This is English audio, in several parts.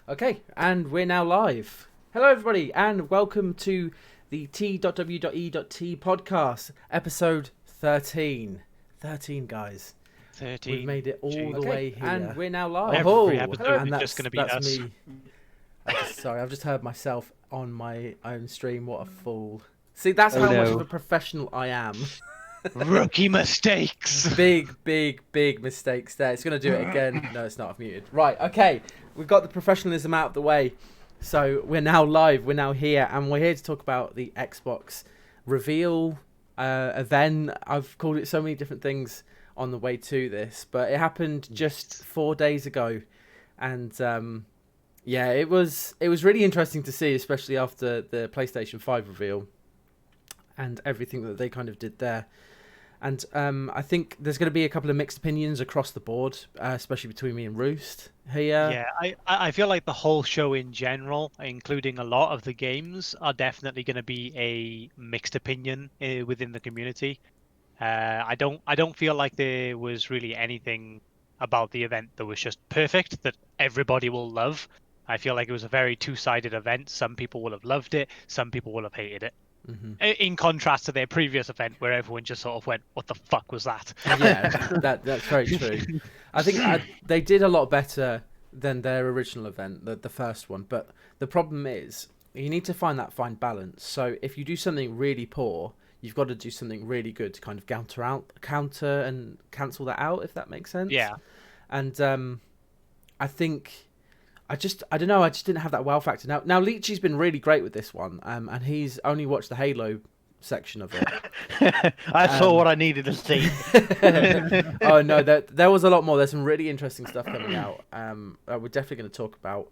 Okay, and we're now live. Hello, everybody, and welcome to the T.W.E.T podcast, episode 13. 13, guys. 13. We've made it all the Okay, way here. And we're now live. Every episode and is just going to be us. me. Sorry, I've just heard myself on my own stream. What a fool. See, that's how much of a professional I am. Rookie mistakes. Big mistakes there. It's going to do it again. No, it's not. I've muted. Right, okay. We've got the professionalism out of the way. So we're now live. We're now here. And we're here to talk about the Xbox reveal event. I've called it so many different things on the way to this. But it happened just 4 days ago. And yeah, it was really interesting to see, especially after the PlayStation 5 reveal. And everything that they kind of did there. And I think there's going to be a couple of mixed opinions across the board, especially between me and Roost here. Yeah, I feel like the whole show in general, including a lot of the games, are definitely going to be a mixed opinion within the community. I don't feel like there was really anything about the event that was just perfect, that everybody will love. I feel like it was a very two-sided event. Some people will have loved it, some people will have hated it. Mm-hmm. In contrast to their previous event where everyone just sort of went, what the fuck was that? Yeah, that's very true. I think they did a lot better than their original event, the first one. But the problem is you need to find that fine balance. So if you do something really poor, you've got to do something really good to kind of counter and cancel that out, if that makes sense. Yeah. And I think... I don't know. I just didn't have that wow factor. Now Leachy's been really great with this one, and he's only watched the Halo section of it. I saw what I needed to see. Oh no, there was a lot more. There's some really interesting stuff coming out. We're definitely going to talk about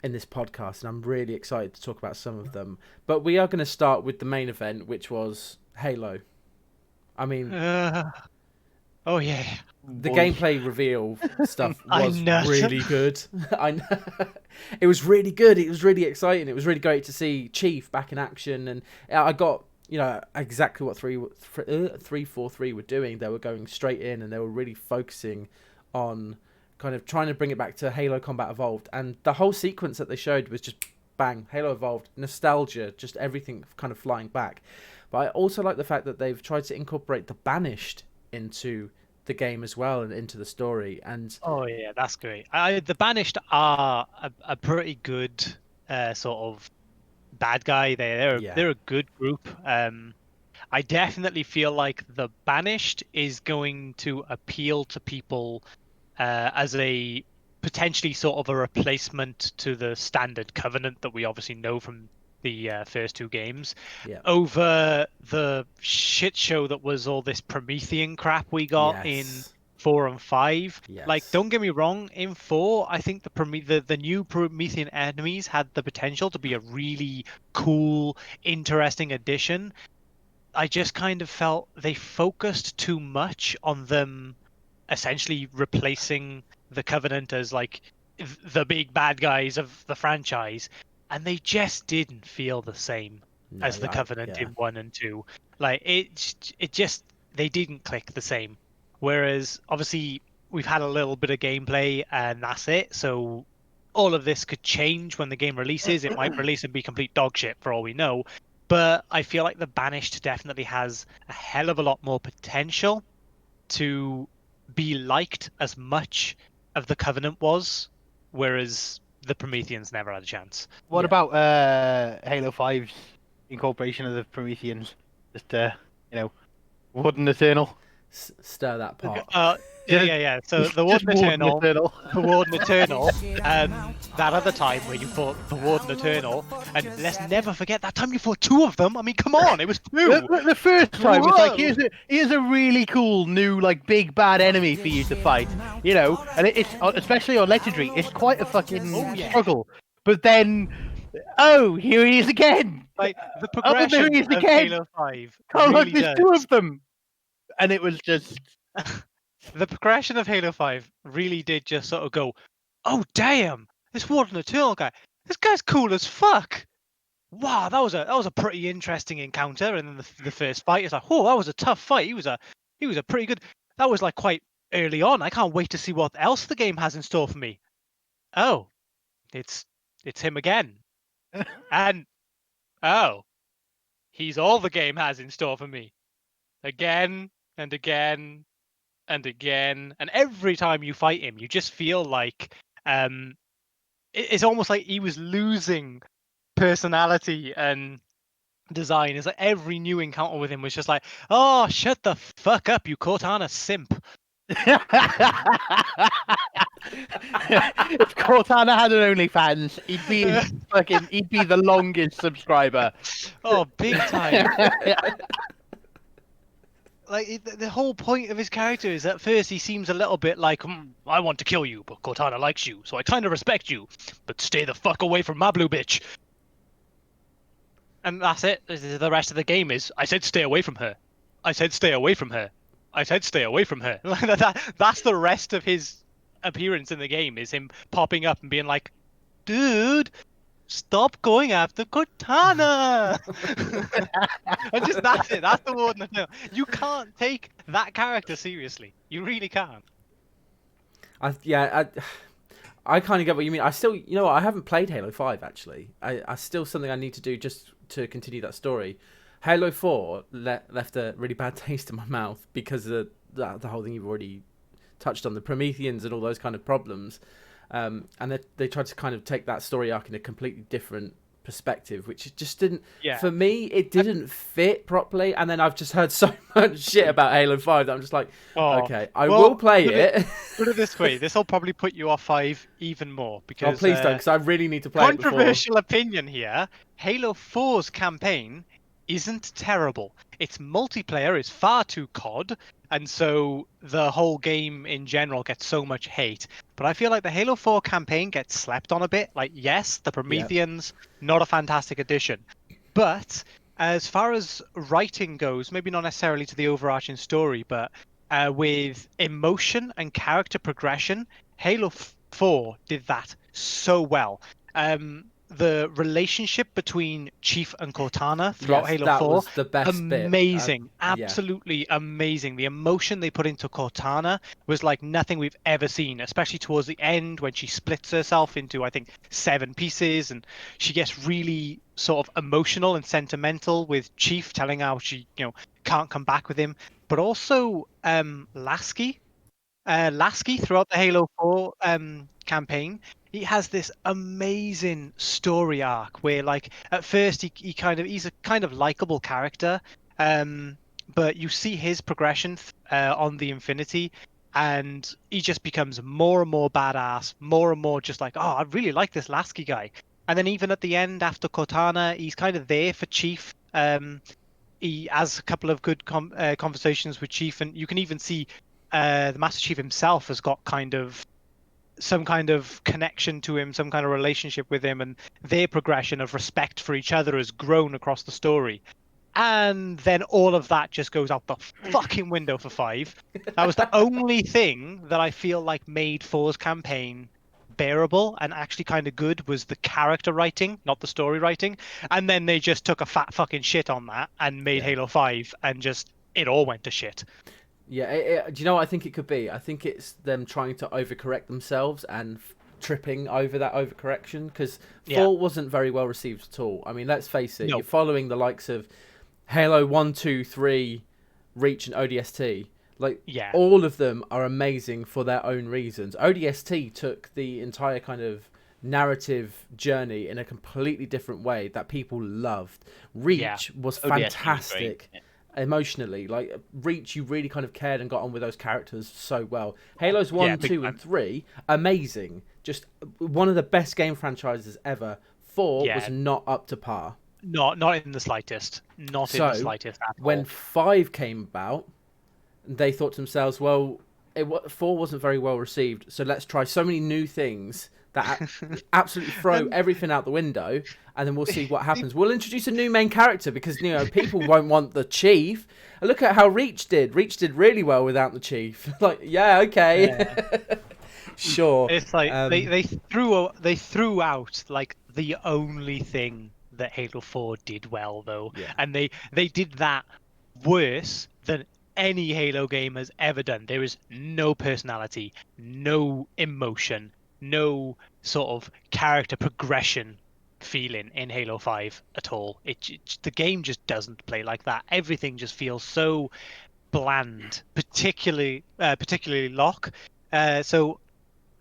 in this podcast, and I'm really excited to talk about some of them. But we are going to start with the main event, which was Halo. I mean, oh yeah. The gameplay reveal stuff was really good. I know. It was really good. It was really exciting. It was really great to see Chief back in action, and I got exactly what 343 were doing. They were going straight in, and they were really focusing on kind of trying to bring it back to Halo Combat Evolved, and the whole sequence that they showed was just bang, Halo Evolved, nostalgia, just everything kind of flying back. But I also like the fact that they've tried to incorporate the Banished into the game as well and into the story. And oh yeah, that's great. The Banished are a pretty good sort of bad guy. They're a good group. I definitely feel like the Banished is going to appeal to people as a potentially sort of a replacement to the standard Covenant that we obviously know from the first two games, over the shit show that was all this Promethean crap we got in 4 and 5. Like, don't get me wrong, in 4, I think the new Promethean enemies had the potential to be a really cool, interesting addition. I just kind of felt they focused too much on them essentially replacing the Covenant as like the big bad guys of the franchise. And they just didn't feel the same as the Covenant in 1 and 2. Like it just they didn't click the same. Whereas obviously we've had a little bit of gameplay and that's it. So all of this could change when the game releases. It might release and be complete dog shit for all we know. But I feel like the Banished definitely has a hell of a lot more potential to be liked as much of the Covenant was, whereas the Prometheans never had a chance. What about Halo 5's incorporation of the Prometheans? Just Wood and Eternal. Stir that pot. Yeah. So the Warden Eternal, the Warden Eternal, that other time where you fought the Warden Eternal, and let's never forget that time you fought 2 of them. I mean, come on, it was 2. The first time was like, here's a really cool new like big bad enemy for you to fight, and it's especially on Legendary, it's quite a fucking struggle. But then, here he is again. Like the progression of Halo 5. Look, there's 2 of them, and it was just. The progression of Halo 5 really did just sort of go, oh damn, this Warden Eternal guy, this guy's cool as fuck. Wow, that was a pretty interesting encounter. And then the first fight is like, oh, that was a tough fight. He was a pretty good. That was like quite early on. I can't wait to see what else the game has in store for me. Oh, it's him again. And oh, he's all the game has in store for me. Again and again and again. And every time you fight him, you just feel like it's almost like he was losing personality and design. It's like every new encounter with him was just like, oh, shut the fuck up, you Cortana simp. If Cortana had an OnlyFans, he'd be the longest subscriber. Oh, big time. Like the whole point of his character is at first he seems a little bit like, I want to kill you, but Cortana likes you, so I kind of respect you, but stay the fuck away from my blue bitch. And that's it. The rest of the game is, I said stay away from her. I said stay away from her. I said stay away from her. That's the rest of his appearance in the game, is him popping up and being like, dude, stop going after Cortana. And just that's it. That's the word. No, you can't take that character seriously. You really can't. I kind of get what you mean. I still, you know what, I haven't played Halo 5 actually. I still something I need to do just to continue that story. Halo 4 left a really bad taste in my mouth because of the whole thing you've already touched on, the Prometheans and all those kind of problems. And they tried to kind of take that story arc in a completely different perspective, which just didn't, for me, it didn't fit properly. And then I've just heard so much shit about Halo 5 that I'm just like, okay, I will play it. Put it this way, this will probably put you off 5 even more, because please don't, because I really need to play it before. Controversial opinion here, Halo 4's campaign isn't terrible. Its multiplayer is far too COD, and so the whole game in general gets so much hate. But I feel like the Halo 4 campaign gets slept on a bit. Like, yes, the Prometheans, not a fantastic addition. But as far as writing goes, maybe not necessarily to the overarching story, but with emotion and character progression, Halo 4 did that so well. The relationship between Chief and Cortana throughout Halo 4 was the best amazing. Absolutely amazing. The emotion they put into Cortana was like nothing we've ever seen, especially towards the end when she splits herself into, I think, 7 pieces, and she gets really sort of emotional and sentimental with Chief, telling how she, can't come back with him. But also Lasky throughout the Halo 4 campaign, he has this amazing story arc where, like, at first he's a kind of likable character, but you see his progression on the Infinity, and he just becomes more and more badass, more and more just like, I really like this Lasky guy. And then even at the end, after Cortana, he's kind of there for Chief. He has a couple of good conversations with Chief, and you can even see the Master Chief himself has got some kind of connection to him, some kind of relationship with him, and their progression of respect for each other has grown across the story. And then all of that just goes out the fucking window for 5. That was the only thing that I feel like made 4's campaign bearable and actually kind of good, was the character writing, not the story writing. And then they just took a fat fucking shit on that and made Halo 5, and just it all went to shit. Yeah, do you know what I think it could be? I think it's them trying to overcorrect themselves and tripping over that overcorrection, because 4 wasn't very well received at all. I mean, let's face it, you're following the likes of Halo 1, 2, 3, Reach and ODST. Like, all of them are amazing for their own reasons. ODST took the entire kind of narrative journey in a completely different way that people loved. Reach was fantastic. Emotionally, like Reach, you really kind of cared and got on with those characters so well. Halos 1, 2, and 3, amazing. Just one of the best game franchises ever. 4 was not up to par. Not in the slightest. Not in the slightest at all. When 5 came about, they thought to themselves, well, 4 wasn't very well received, so let's try so many new things that absolutely throw everything out the window, and then we'll see what happens. We'll introduce a new main character, because people won't want the Chief. Look at how Reach did. Reach did really well without the Chief. Like, okay. Sure. It's like they threw out like the only thing that Halo 4 did well, though. And they did that worse than any Halo game has ever done. There is no personality, no emotion, no sort of character progression feeling in Halo 5 at all. The game just doesn't play like that. Everything just feels so bland, particularly Locke. So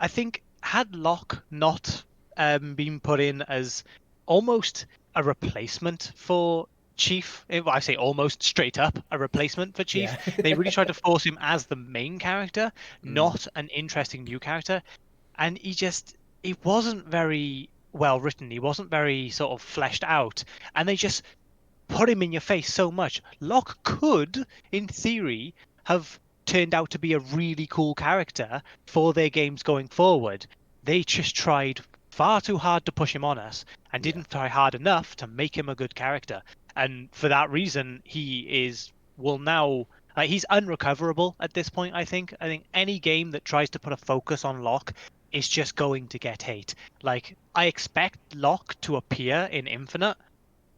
I think had Locke not been put in as almost a replacement for Chief, well, I say almost straight up a replacement for Chief. Yeah. They really tried to force him as the main character, not an interesting new character, and he wasn't very well written. He wasn't very sort of fleshed out, and they just put him in your face so much. Locke could, in theory, have turned out to be a really cool character for their games going forward. They just tried far too hard to push him on us and didn't try hard enough to make him a good character. And for that reason, he's unrecoverable at this point, I think. I think any game that tries to put a focus on Locke is just going to get hate. Like, I expect Locke to appear in Infinite,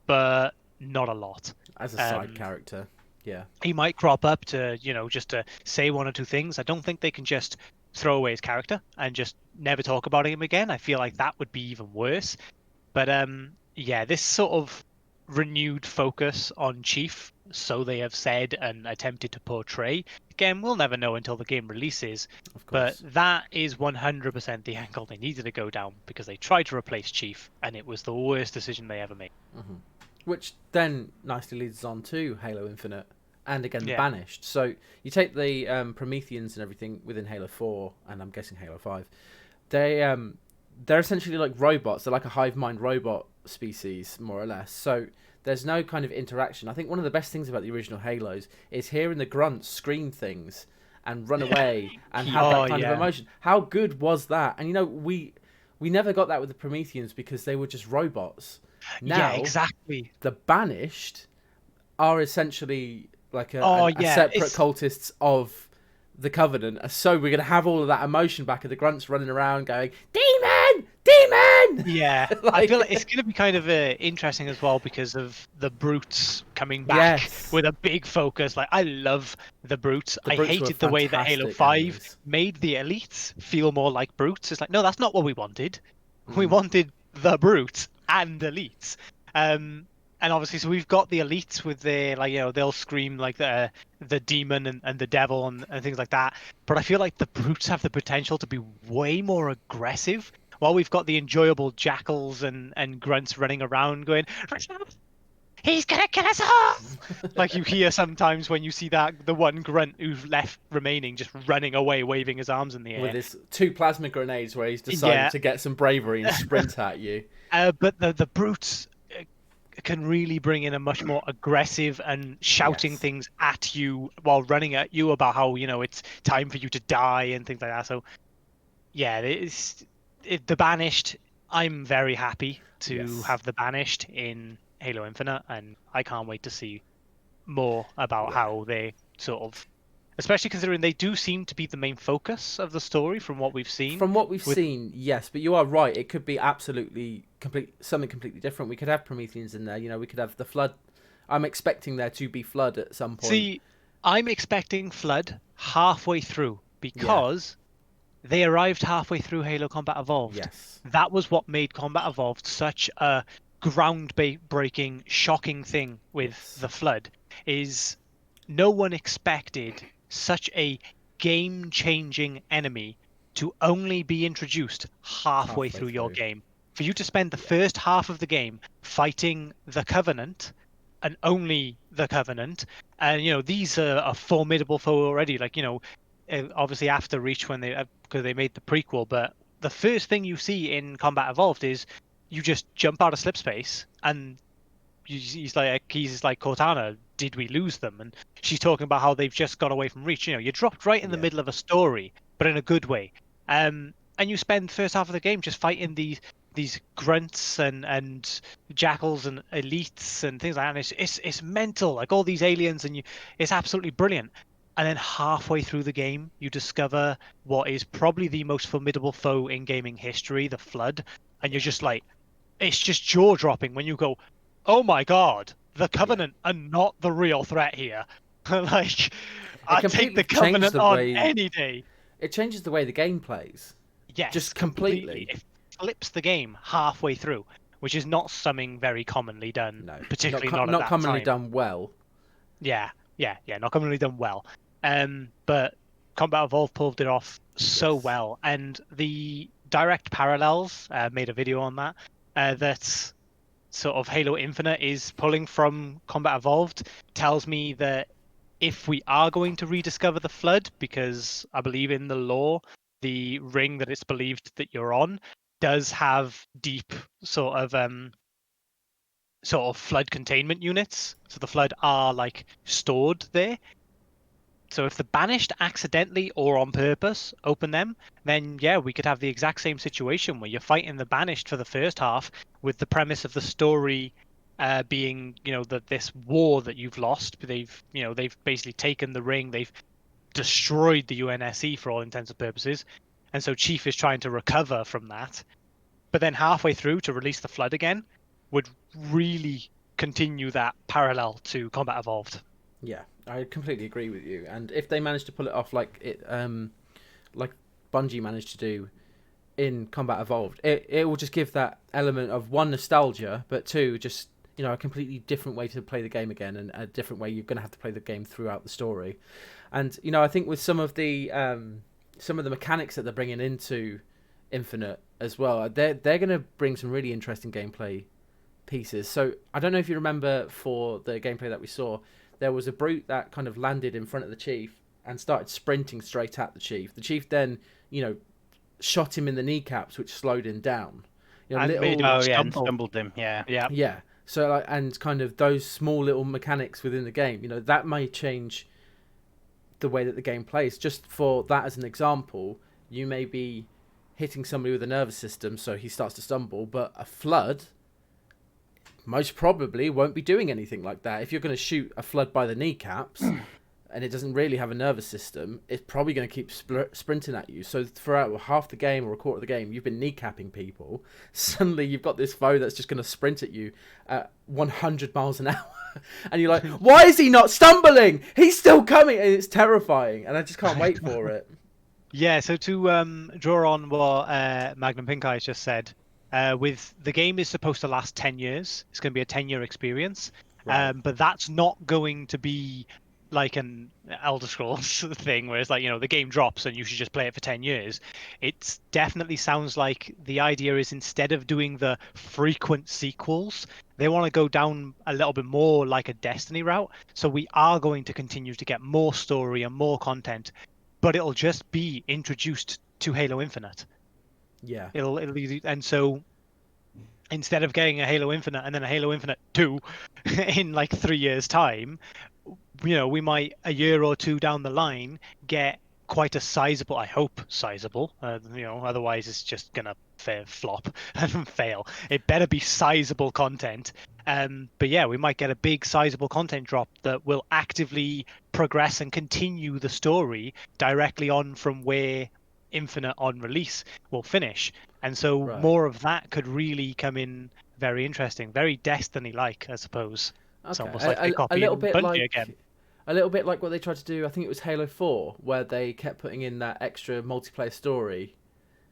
but not a lot. As a side character, yeah. He might crop up to, just to say one or two things. I don't think they can just throw away his character and just never talk about him again. I feel like that would be even worse. But yeah, this sort of renewed focus on Chief, so they have said and attempted to portray. Again, we'll never know until the game releases. Of course. But that is 100% the angle they needed to go down, because they tried to replace Chief and it was the worst decision they ever made. Mm-hmm. Which then nicely leads us on to Halo Infinite and again the Banished. So you take the Prometheans and everything within Halo 4 and I'm guessing Halo 5. They're essentially like robots. They're like a hive mind robot species, more or less. So there's no kind of interaction. I think one of the best things about the original Halos is hearing the grunts scream things and run away and have that kind of emotion. How good was that? And we never got that with the Prometheans because they were just robots. Now, exactly. The Banished are essentially like a separate cultists of the Covenant. So we're going to have all of that emotion back of the grunts running around going, Demon! Demon! Yeah, I feel like it's going to be kind of interesting as well because of the Brutes coming back with a big focus. Like, I love the Brutes. I hated the way that Halo 5 made the Elites feel more like Brutes. It's like, no, that's not what we wanted. We wanted the Brutes and Elites. And obviously, so we've got the Elites with their, they'll scream like the demon and the devil and things like that. But I feel like the Brutes have the potential to be way more aggressive. While we've got the enjoyable jackals and grunts running around going, he's gonna kill us all! Like you hear sometimes when you see the one grunt who's left remaining just running away, waving his arms in the air. With his 2 plasma grenades where he's decided to get some bravery and sprint at you. But the Brutes can really bring in a much more aggressive and shouting things at you while running at you about how, it's time for you to die and things like that. So, yeah, the Banished, I'm very happy to have the Banished in Halo Infinite, and I can't wait to see more about how they sort of, especially considering they do seem to be the main focus of the story from what we've seen. From what we've seen, yes, but you are right. It could be something completely different. We could have Prometheans in there. We could have the Flood. I'm expecting there to be Flood at some point. See, I'm expecting Flood halfway through because they arrived halfway through Halo Combat Evolved. Yes. That was what made Combat Evolved such a ground-breaking, shocking thing with the Flood, is no one expected such a game-changing enemy to only be introduced halfway through your game. For you to spend the first half of the game fighting the Covenant, and only the Covenant, and these are a formidable foe already. Like, obviously after Reach because they made the prequel, but the first thing you see in Combat Evolved is you just jump out of slipspace and he's like Cortana, did we lose them? And she's talking about how they've just got away from Reach. You dropped right in the middle of a story, but in a good way. And you spend the first half of the game just fighting these grunts and jackals and elites and things like that. And it's mental, like all these aliens, and it's absolutely brilliant. And then halfway through the game, you discover what is probably the most formidable foe in gaming history, the Flood. And you're just like, it's just jaw-dropping when you go, oh my god, the Covenant are not the real threat here. Like, I take the Covenant on any day. It changes the way the game plays. Yes, just completely. It flips the game halfway through, which is not something very commonly done. No, particularly not at not that commonly time. done well. Yeah, not commonly done well. But Combat Evolved pulled it off so well, and the direct parallels, made a video on that. That sort of Halo Infinite is pulling from Combat Evolved tells me that if we are going to rediscover the Flood, because I believe in the lore, the ring that it's believed that you're on does have deep sort of flood containment units. So the Flood are like stored there. So if the Banished accidentally or on purpose open them, then yeah, we could have the exact same situation where you're fighting the Banished for the first half with the premise of the story being, that this war that you've lost. They've basically taken the ring, they've destroyed the UNSC for all intents and purposes, and so Chief is trying to recover from that. But then halfway through to release the Flood again would really continue that parallel to Combat Evolved. Yeah, I completely agree with you. And if they manage to pull it off like like Bungie managed to do in Combat Evolved, it will just give that element of one, nostalgia, but two, just a completely different way to play the game again, and a different way you're going to have to play the game throughout the story. And I think with some of the mechanics that they're bringing into Infinite as well, they're going to bring some really interesting gameplay pieces. So I don't know if you remember, for the gameplay that we saw, there was a brute that kind of landed in front of the Chief and started sprinting straight at the Chief. The Chief then, shot him in the kneecaps, which slowed him down. And stumbled him. Yeah. So and kind of those small little mechanics within the game, that may change the way that the game plays. Just for that as an example, you may be hitting somebody with a nervous system, so he starts to stumble, but a Flood most probably won't be doing anything like that. If you're going to shoot a Flood by the kneecaps and it doesn't really have a nervous system, it's probably going to keep sprinting at you. So throughout half the game or a quarter of the game, you've been kneecapping people. Suddenly you've got this foe that's just going to sprint at you at 100 miles an hour. And you're like, why is he not stumbling? He's still coming. And it's terrifying. And I just can't wait for it. Yeah, so to draw on what Magnum Pink Eyes just said, with the game is supposed to last 10 years. It's going to be a 10-year experience. Right. But that's not going to be like an Elder Scrolls thing where it's like, the game drops and you should just play it for 10 years. It definitely sounds like the idea is, instead of doing the frequent sequels, they want to go down a little bit more like a Destiny route. So we are going to continue to get more story and more content, but it'll just be introduced to Halo Infinite. Yeah. And so instead of getting a Halo Infinite and then a Halo Infinite 2 in like 3 years' time, we might, a year or two down the line, get quite a sizable, I hope sizable, otherwise it's just gonna flop and fail. It better be sizable content. But yeah, we might get a big sizable content drop that will actively progress and continue the story directly on from where Infinite on release will finish. And so more of that could really come in very interesting, very Destiny-like, I suppose. Okay. It's almost like they copied Bungie again. A little bit like what they tried to do, I think it was Halo 4, where they kept putting in that extra multiplayer story.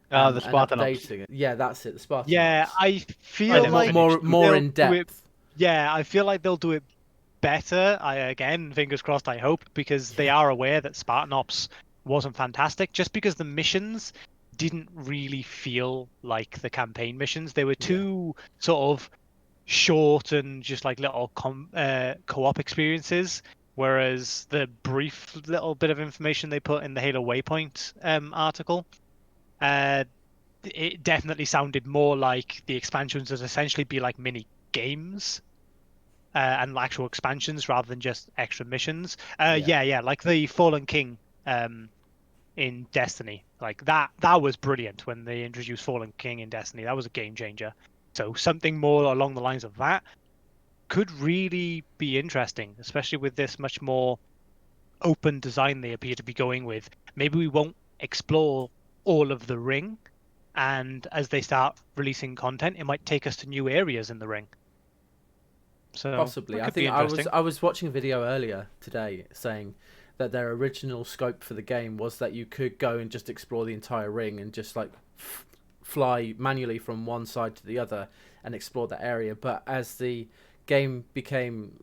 The Spartan. Yeah, that's it, the Spartan. Yeah, I feel like more in depth. I feel like they'll do it better. Again, fingers crossed, I hope, because they are aware that Spartan Ops wasn't fantastic, just because the missions didn't really feel like the campaign missions. They were too sort of short and just like little co-op experiences, whereas the brief little bit of information they put in the Halo Waypoint article, it definitely sounded more like the expansions would essentially be like mini games and actual expansions rather than just extra missions. Like the Fallen King in Destiny, like that was brilliant when they introduced Fallen King in Destiny. That was a game changer. So something more along the lines of that could really be interesting, especially with this much more open design they appear to be going with. Maybe we won't explore all of the ring, and as they start releasing content, it might take us to new areas in the ring. So possibly. I think I was watching a video earlier today saying that their original scope for the game was that you could go and just explore the entire ring and just like fly manually from one side to the other and explore that area. But as the game became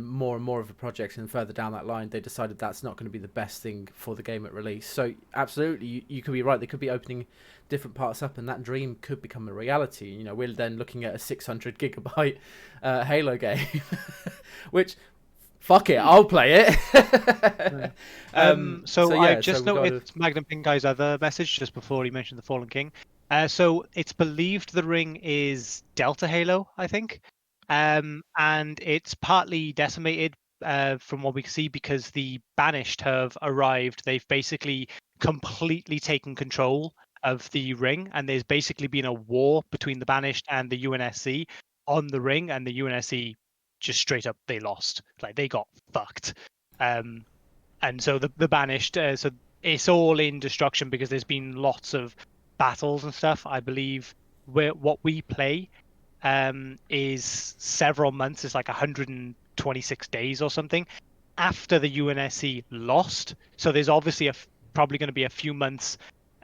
more and more of a project, and further down that line, they decided that's not going to be the best thing for the game at release. So absolutely, you could be right. They could be opening different parts up, and that dream could become a reality. We're then looking at a 600 gigabyte Halo game, which, fuck it, I'll play it. I just noticed Magnum Pink Guy's other message just before he mentioned the Fallen King. So it's believed the ring is Delta Halo, I think. And it's partly decimated from what we can see because the Banished have arrived. They've basically completely taken control of the ring, and there's basically been a war between the Banished and the UNSC on the ring, and the UNSC just straight up, they lost. Like, they got fucked. And so the Banished, so it's all in destruction because there's been lots of battles and stuff. I believe what we play is several months. It's like 126 days or something after the UNSC lost. So there's obviously probably going to be a few months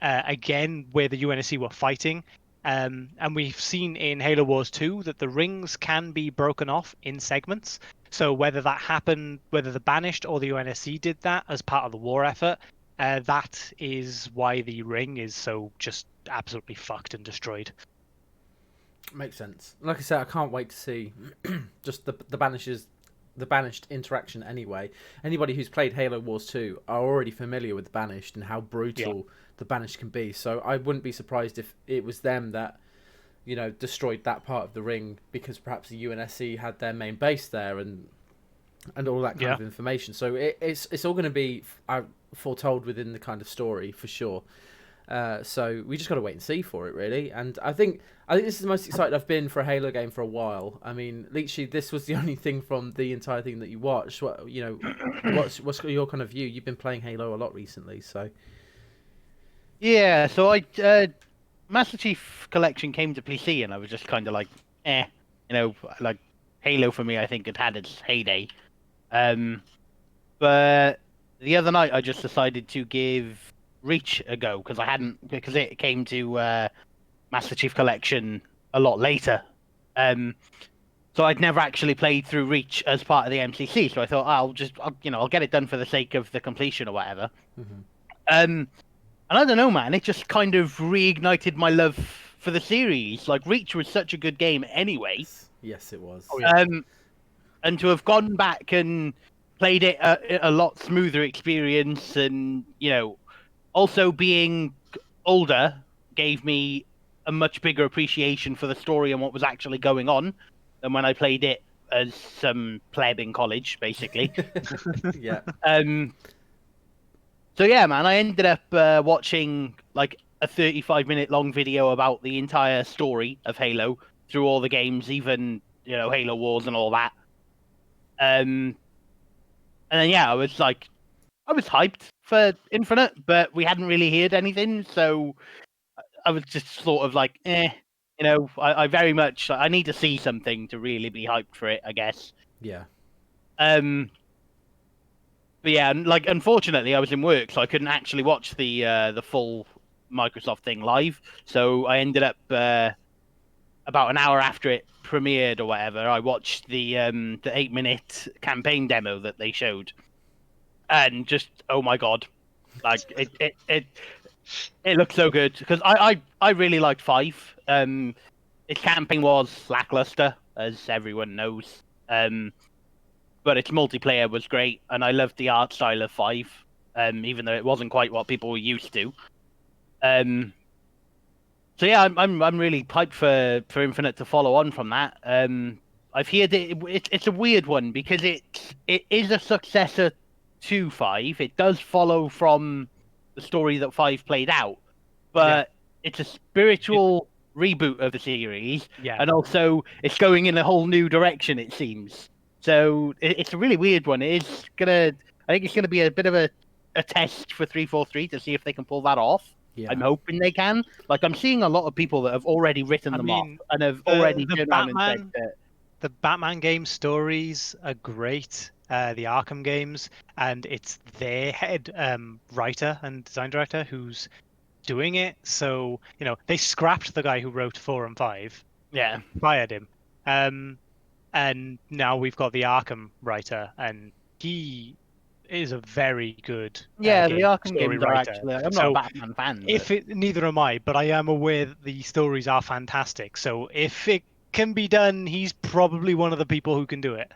again where the UNSC were fighting. And we've seen in Halo Wars 2 that the rings can be broken off in segments. So whether that happened, whether the Banished or the UNSC did that as part of the war effort, that is why the ring is so just absolutely fucked and destroyed. Makes sense. Like I said, I can't wait to see just the Banished interaction anyway. Anybody who's played Halo Wars 2 are already familiar with the Banished and how brutal the Banished can be. So I wouldn't be surprised if it was them that, destroyed that part of the ring because perhaps the UNSC had their main base there and all that kind of information. So it's all going to be foretold within the kind of story for sure. So we just got to wait and see for it, really. And I think this is the most excited I've been for a Halo game for a while. I mean, Leechy, this was the only thing from the entire thing that you watched. What's your kind of view? You've been playing Halo a lot recently, so. Yeah, so Master Chief Collection came to PC, and I was just kind of like, like Halo for me, I think it had its heyday. But the other night, I just decided to give Reach a go because it came to Master Chief Collection a lot later. So I'd never actually played through Reach as part of the MCC, so I thought I'll get it done for the sake of the completion or whatever. Mm-hmm. And I don't know, man, it just kind of reignited my love for the series. Like, Reach was such a good game anyway. Yes, it was. Oh, yeah. And to have gone back and played it a lot smoother experience, and also being older gave me a much bigger appreciation for the story and what was actually going on than when I played it as some pleb in college, basically. Yeah. So yeah, man, I ended up watching like a 35-minute long video about the entire story of Halo through all the games, even Halo Wars and all that. And then I was hyped for Infinite, but we hadn't really heard anything, so I was just sort of like, I very much I need to see something to really be hyped for it, I guess. Yeah. But yeah, like unfortunately, I was in work, so I couldn't actually watch the full Microsoft thing live. So I ended up about an hour after it premiered or whatever, I watched the 8-minute campaign demo that they showed, and just oh my god, like it looked so good because I really liked 5. Its campaign was lackluster, as everyone knows. But its multiplayer was great, and I loved the art style of 5, even though it wasn't quite what people were used to. So yeah, I'm really hyped for Infinite to follow on from that. I've heard it's a weird one because it is a successor to 5. It does follow from the story that 5 played out, but it's a spiritual reboot of the series, and also it's going in a whole new direction, it seems. So it's a really weird one. I think it's gonna be a bit of a test for 343 to see if they can pull that off. Yeah. I'm hoping they can. Like, I'm seeing a lot of people that have already written them off and have already turned around and said that the Batman game stories are great. The Arkham games, and it's their head writer and design director who's doing it. So they scrapped the guy who wrote 4 and 5. Yeah. Fired him. And now we've got the Arkham writer, and he is a very good The Arkham story games are writer. actually. I'm not a Batman fan. Neither am I, but I am aware that the stories are fantastic. So if it can be done, he's probably one of the people who can do it.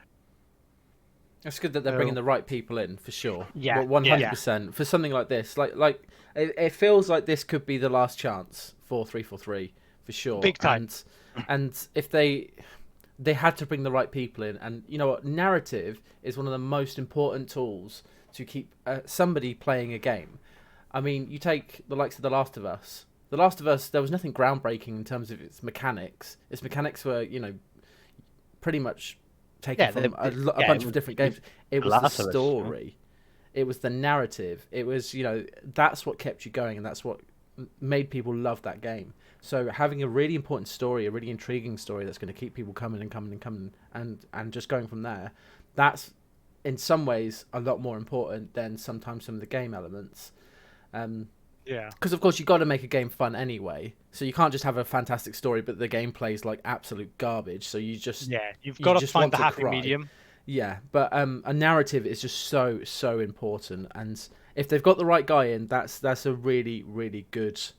It's good that they're bringing the right people in, for sure. Yeah, 100%. For something like this, like it feels like this could be the last chance for 343, for sure. Big time. And if they had to bring the right people in, and you know what, narrative is one of the most important tools to keep somebody playing a game. I mean, you take the likes of The Last of Us. The Last of Us, there was nothing groundbreaking in terms of its mechanics. Its mechanics were, pretty much taken from a bunch of different games. It was the story. It was the narrative. It was, that's what kept you going, and that's what made people love that game. So having a really important story, a really intriguing story that's going to keep people coming and coming and coming, and just going from there, that's in some ways a lot more important than sometimes some of the game elements. Because of course you got to make a game fun anyway, so you can't just have a fantastic story but the gameplay is like absolute garbage. So you've got to find the happy medium. Yeah, but a narrative is just so important, and if they've got the right guy in, that's a really really good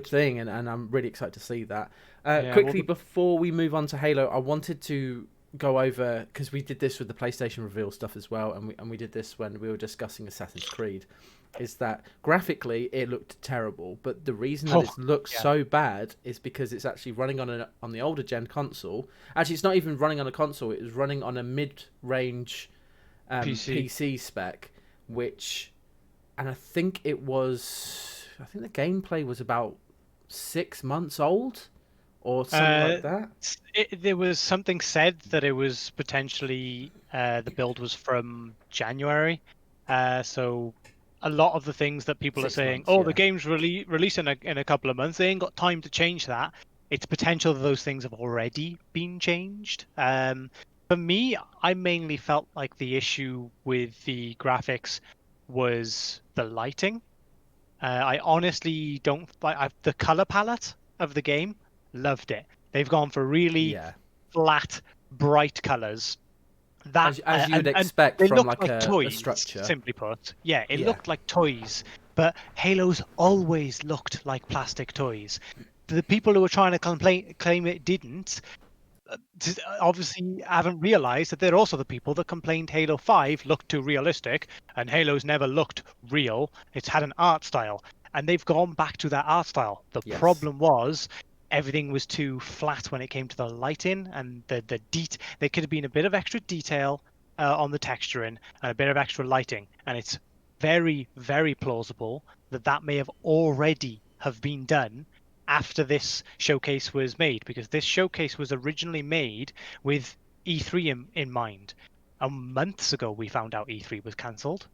thing, and I'm really excited to see that. Quickly, before we move on to Halo, I wanted to go over, because we did this with the PlayStation reveal stuff as well, and we did this when we were discussing Assassin's Creed, is that graphically it looked terrible, but the reason that it looks so bad is because it's actually running on the older gen console. Actually, it's not even running on a console, it was running on a mid-range PC spec, and I think the gameplay was about 6 months old or something like that. There was something said that it was potentially the build was from January, so a lot of the things that people are saying, the game's release in a couple of months, they ain't got time to change that. It's potential that those things have already been changed. For me, I mainly felt like the issue with the graphics was the lighting. I honestly don't like the color palette of the game. Loved it. They've gone for really flat, bright colors. That as you'd expect from like toys, a structure. Simply put, it looked like toys. But Halo's always looked like plastic toys. The people who were trying to claim it didn't, obviously haven't realized that they're also the people that complained Halo 5 looked too realistic, and Halo's never looked real. It's had an art style, and they've gone back to that art style. The problem was everything was too flat when it came to the lighting and there could have been a bit of extra detail on the texturing and a bit of extra lighting, and it's very, very plausible that may have already have been done after this showcase was made, because this showcase was originally made with E3 in mind. Months ago we found out E3 was cancelled.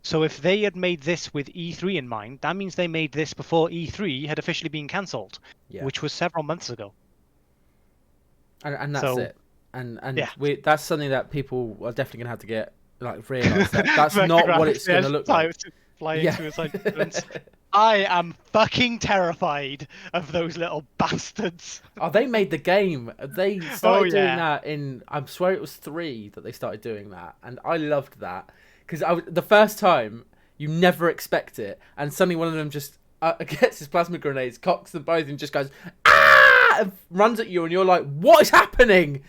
So if they had made this with E3 in mind, that means they made this before E3 had officially been cancelled, which was several months ago. And that's it. And that's something that people are definitely going to have to get realise that that's not what it's going to look like. I am fucking terrified of those little bastards. They made the game. They started doing that in, I swear it was 3 that they started doing that, and I loved that. Because the first time, you never expect it, and suddenly one of them just gets his plasma grenades, cocks them both, and just goes, ah! And runs at you, and you're like, what is happening?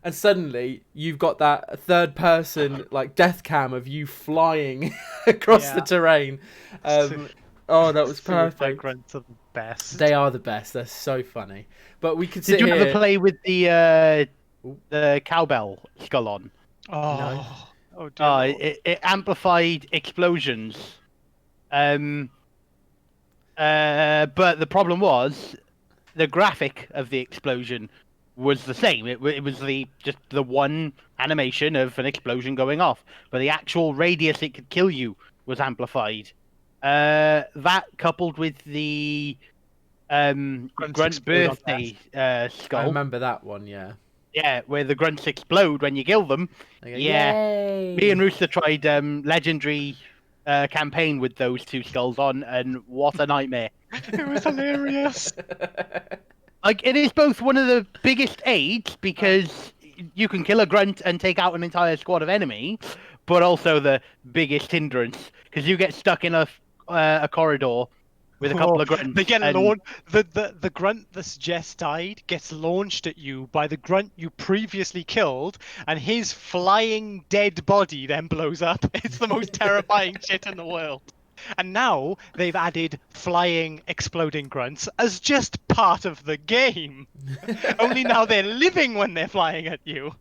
And suddenly, you've got that third-person death cam of you flying across the terrain. That was perfect. Grunts are the best. They are the best. They're so funny. But we could sit here... Did you ever play with the cowbell skull on? No. It amplified explosions. But the problem was the graphic of the explosion was the same. It was just the one animation of an explosion going off, but the actual radius it could kill you was amplified. That coupled with the Grunt's birthday skull. I remember that one, yeah. Yeah, where the grunts explode when you kill them. Yay! Me and Rooster tried legendary campaign with those 2 skulls on, and what a nightmare! It was hilarious. Like, it is both one of the biggest aids because you can kill a grunt and take out an entire squad of enemy, but also the biggest hindrance because you get stuck in a corridor with a couple of grunts. They get launched. The grunt that's just died gets launched at you by the grunt you previously killed, and his flying dead body then blows up. It's the most terrifying shit in the world. And now they've added flying, exploding grunts as just part of the game. Only now they're living when they're flying at you.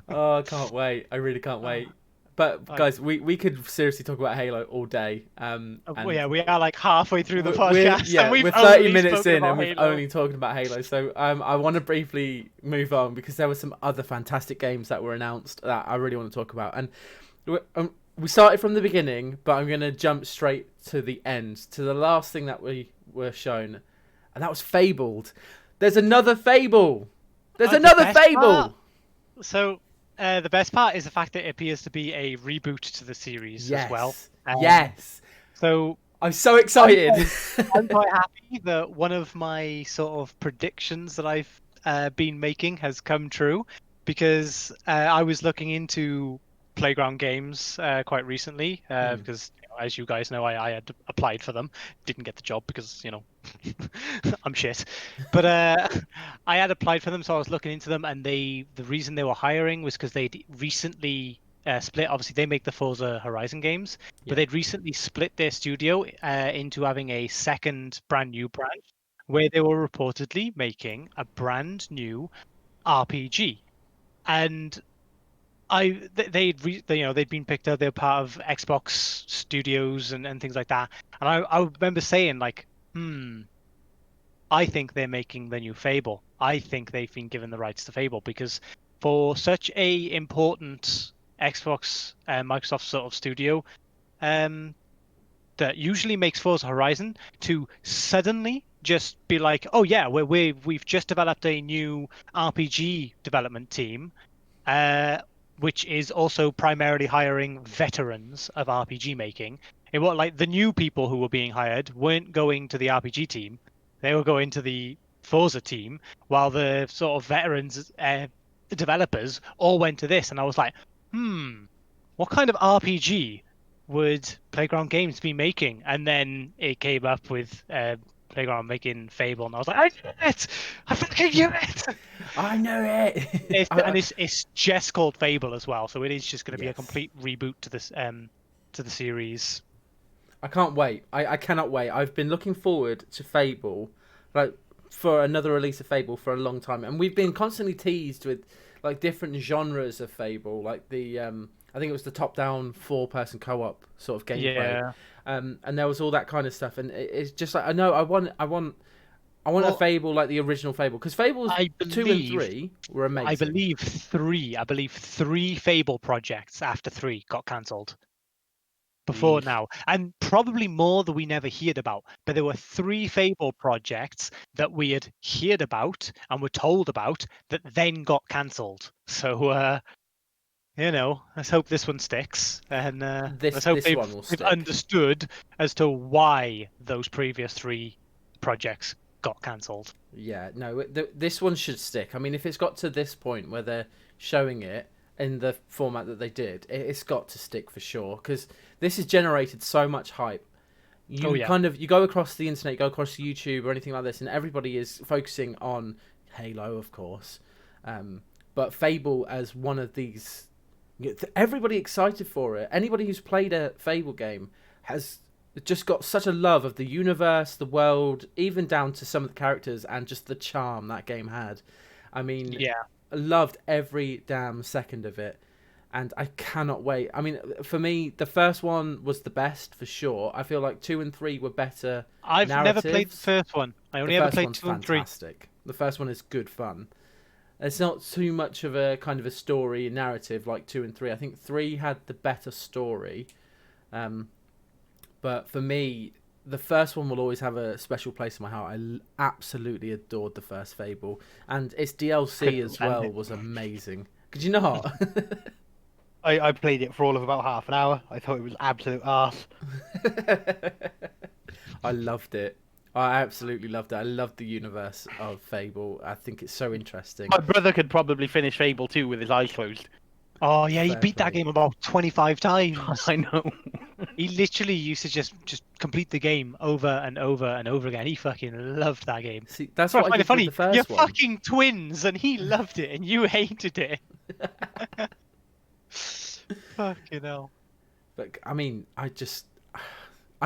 Oh, I can't wait. I really can't wait. But guys, we could seriously talk about Halo all day. And yeah, we are like halfway through the we're, podcast. And we're 30 minutes in and we've only talked about Halo. So I want to briefly move on because there were some other fantastic games that were announced that I really want to talk about. And we started from the beginning, but I'm going to jump straight to the end, to the last thing that we were shown. And that was Fabled. There's another Fable. There's another Fable. So the best part is the fact that it appears to be a reboot to the series as well. Yes. So I'm so excited. I'm quite happy that one of my sort of predictions that I've been making has come true, because I was looking into Playground games quite recently because, as you guys know, I had applied for them, didn't get the job because, you know, I'm shit. But I had applied for them, so I was looking into them, and the reason they were hiring was because they'd recently split. Obviously, they make the Forza Horizon games, but they'd recently split their studio into having a second brand new branch where they were reportedly making a brand new RPG. And they'd been picked up. They're part of Xbox Studios and things like that. And I remember saying, like, I think they're making the new Fable. I think they've been given the rights to Fable, because for such a important Xbox Microsoft sort of studio that usually makes Forza Horizon, to suddenly just be like, oh yeah, we've just developed a new RPG development team, which is also primarily hiring veterans of RPG making. It was like the new people who were being hired weren't going to the RPG team; they were going to the Forza team, while the sort of veterans developers all went to this. And I was like, what kind of RPG would Playground Games be making? And then it came up with Playground making Fable, and I was like, I knew it! I fucking knew it! I know it! It's just called Fable as well, so it is just going to be a complete reboot to this to the series. I can't wait. I cannot wait. I've been looking forward to Fable, like, for another release of Fable for a long time, and we've been constantly teased with like different genres of Fable, like the I think it was the top-down 4-person co-op sort of gameplay, and there was all that kind of stuff, and it's just like I want a Fable like the original Fable, because Fables 2 and 3 were amazing. I believe three Fable projects after 3 got cancelled before now, and probably more that we never heard about. But there were 3 Fable projects that we had heard about and were told about that then got cancelled. So you know, let's hope this one sticks, and let's hope they've understood as to why those previous 3 projects got cancelled. Yeah, no, this one should stick. I mean, if it's got to this point where they're showing it in the format that they did, it's got to stick for sure, because this has generated so much hype. You go across the internet, you go across YouTube or anything like this, and everybody is focusing on Halo, of course, but Fable as one of these. Everybody excited for it. Anybody who's played a Fable game has just got such a love of the universe, the world, even down to some of the characters and just the charm that game had. I mean, I loved every damn second of it, and I cannot wait. I mean, for me, the first one was the best for sure. I feel like 2 and 3 were better. I've never played the first one. I only ever played 2 and 3. Fantastic. The first one is good fun. It's not too much of a kind of a story narrative like 2 and 3. I think 3 had the better story. But for me, the first one will always have a special place in my heart. I absolutely adored the first Fable. And its DLC as well was amazing. Could you not? I played it for all of about half an hour. I thought it was absolute arse. I loved it. I absolutely loved it. I loved the universe of Fable. I think it's so interesting. My brother could probably finish Fable 2 with his eyes closed. Oh yeah, he Fair beat play. that game about 25 times. I know. He literally used to just complete the game over and over and over again. He fucking loved that game. See, that's I what I find it did with funny. the first You're one. fucking twins, and he loved it, and you hated it. Fucking hell. But I mean, I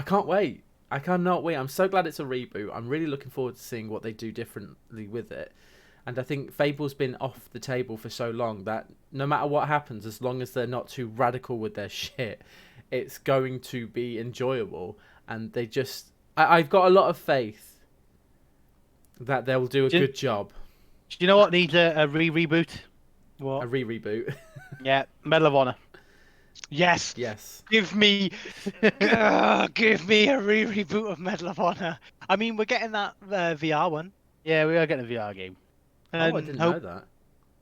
can't wait. I cannot wait. I'm so glad it's a reboot. I'm really looking forward to seeing what they do differently with it. And I think Fable's been off the table for so long that no matter what happens, as long as they're not too radical with their shit, it's going to be enjoyable. And they just... I've got a lot of faith that they'll do a good job. Do you know what needs a reboot? What? A reboot. Yeah, Medal of Honor. Yes. Yes. Give me a reboot of Medal of Honor. I mean, we're getting that VR one. Yeah, we are getting a VR game. Oh, I didn't know that.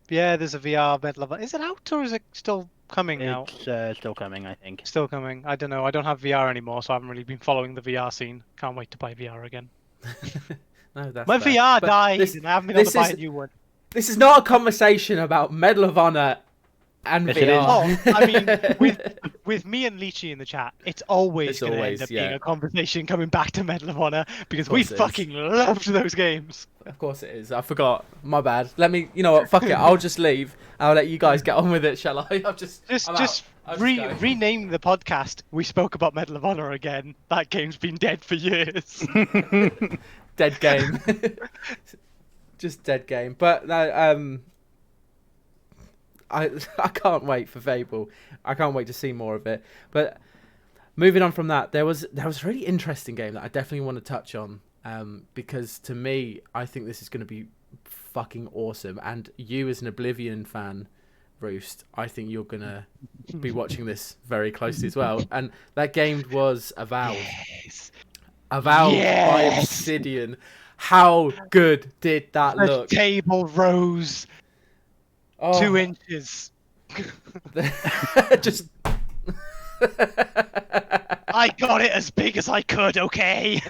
Yeah, there's a VR Medal of Honor. Is it out or is it still coming out? It's still coming, I think. Still coming. I don't know. I don't have VR anymore, so I haven't really been following the VR scene. Can't wait to buy VR again. No, that's My fair. VR But died, this- and I haven't been able to this buy is- a new one. This is not a conversation about Medal of Honor and Yes, it VR. Oh, I mean, with me and Leechy in the chat, it's always It's going to end always, up yeah. being a conversation coming back to Medal of Honor because Of we course it is. fucking loved those games. Of course it is. I forgot. My bad. Let me. You know what? Fuck it. I'll just leave. I'll let you guys get on with it. Shall I? I'm Just out. I'll just go. rename the podcast. We spoke about Medal of Honor again. That game's been dead for years. Dead game. Just dead game. But no. I can't wait for Fable. I can't wait to see more of it. But moving on from that, there was a really interesting game that I definitely want to touch on. Because to me, I think this is going to be fucking awesome. And you, as an Oblivion fan, Roost, I think you're going to be watching this very closely as well. And that game was Avowed. Yes. Avowed by Yes. Obsidian. How good did that The look? table rose Oh, 2 inches. just. I got it as big as I could, okay?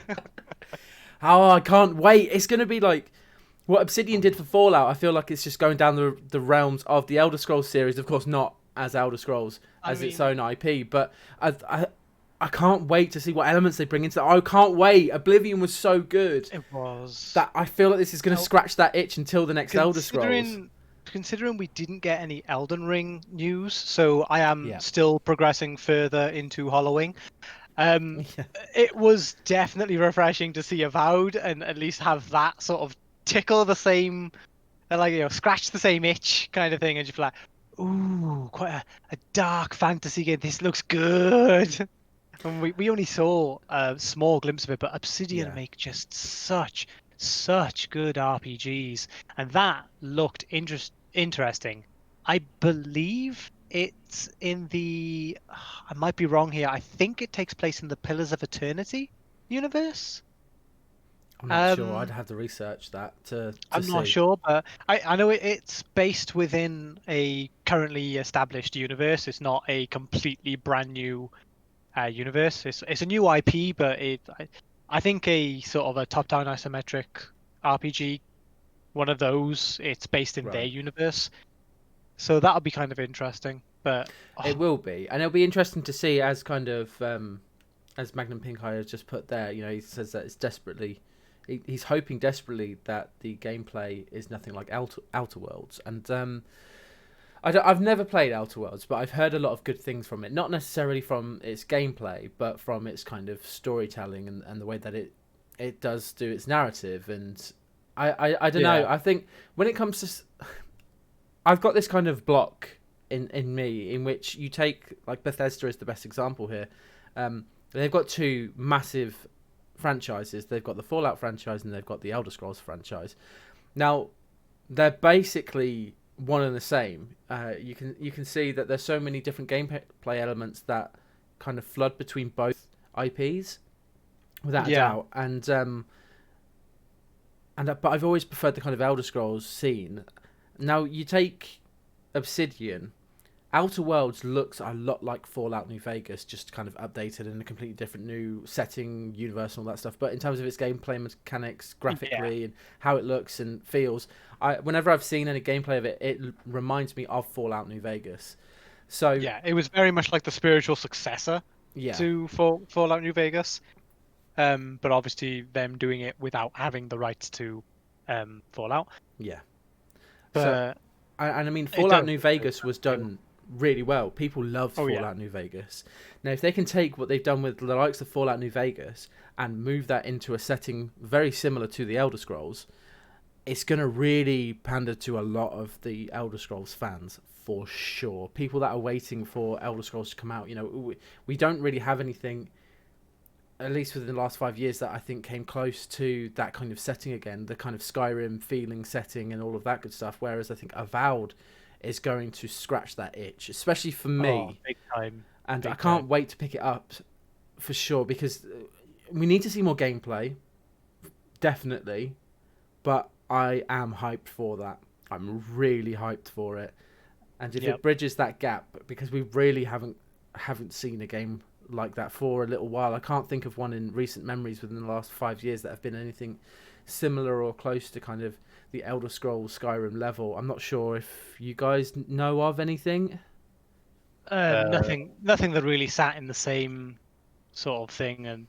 Oh, I can't wait. It's going to be like what Obsidian did for Fallout. I feel like it's just going down the realms of the Elder Scrolls series. Of course, not as Elder Scrolls as its own IP, but I can't wait to see what elements they bring into it. I can't wait. Oblivion was so good It was. that I feel like this is going to scratch that itch until the next Elder Scrolls. Considering we didn't get any Elden Ring news, so I am Yeah. still progressing further into Hollowing. Yeah. It was definitely refreshing to see Avowed and at least have that sort of tickle the same, like, you know, scratch the same itch kind of thing, and just be like, ooh, quite a dark fantasy game. This looks good. And we only saw a small glimpse of it, but Obsidian Yeah. make just such good RPGs, and that looked interesting. I believe it's in the... I might be wrong here. I think it takes place in the Pillars of Eternity universe. I'm not sure. I'd have to research that to I'm not see. sure, but I know it's based within a currently established universe. It's not a completely brand new universe. It's a new IP, but I think a sort of a top-down isometric RPG, one of those. It's based in their Right. universe, so that'll be kind of interesting. But It will be, and it'll be interesting to see as kind of as Magnum Pinkai has just put there. You know, he says that it's desperately. He's hoping desperately that the gameplay is nothing like Outer Worlds, and I've never played Outer Worlds, but I've heard a lot of good things from it. Not necessarily from its gameplay, but from its kind of storytelling and the way that it does do its narrative. And I don't know. I think when it comes to, I've got this kind of block in me in which you take, like, Bethesda is the best example here. They've got two massive franchises. They've got the Fallout franchise and they've got the Elder Scrolls franchise. Now, they're basically one and the same. You can see that there's so many different gameplay elements that kind of flood between both IPs, without a doubt. But I've always preferred the kind of Elder Scrolls scene. Now you take Obsidian, Outer Worlds looks a lot like Fallout New Vegas, just kind of updated in a completely different new setting, universe, and all that stuff. But in terms of its gameplay mechanics, graphically, and how it looks and feels, whenever I've seen any gameplay of it, it reminds me of Fallout New Vegas. So yeah, it was very much like the spiritual successor to Fallout New Vegas. But obviously them doing it without having the rights to Fallout. Yeah. But so, I mean, Fallout New Vegas was done really well. People loved Fallout New Vegas. Now, if they can take what they've done with the likes of Fallout New Vegas and move that into a setting very similar to the Elder Scrolls, it's going to really pander to a lot of the Elder Scrolls fans, for sure. People that are waiting for Elder Scrolls to come out. You know, we don't really have anything, at least within the last 5 years, that I think came close to that kind of setting again, the kind of Skyrim feeling setting and all of that good stuff. Whereas I think Avowed is going to scratch that itch, especially for me. Big time. And I can't wait to pick it up for sure, because we need to see more gameplay, definitely. But I am hyped for that. I'm really hyped for it. And if it bridges that gap, because we really haven't seen a game like that for a little while. I can't think of one in recent memories within the last 5 years that have been anything similar or close to kind of the Elder Scrolls Skyrim level. I'm not sure if you guys know of anything. Nothing that really sat in the same sort of thing, and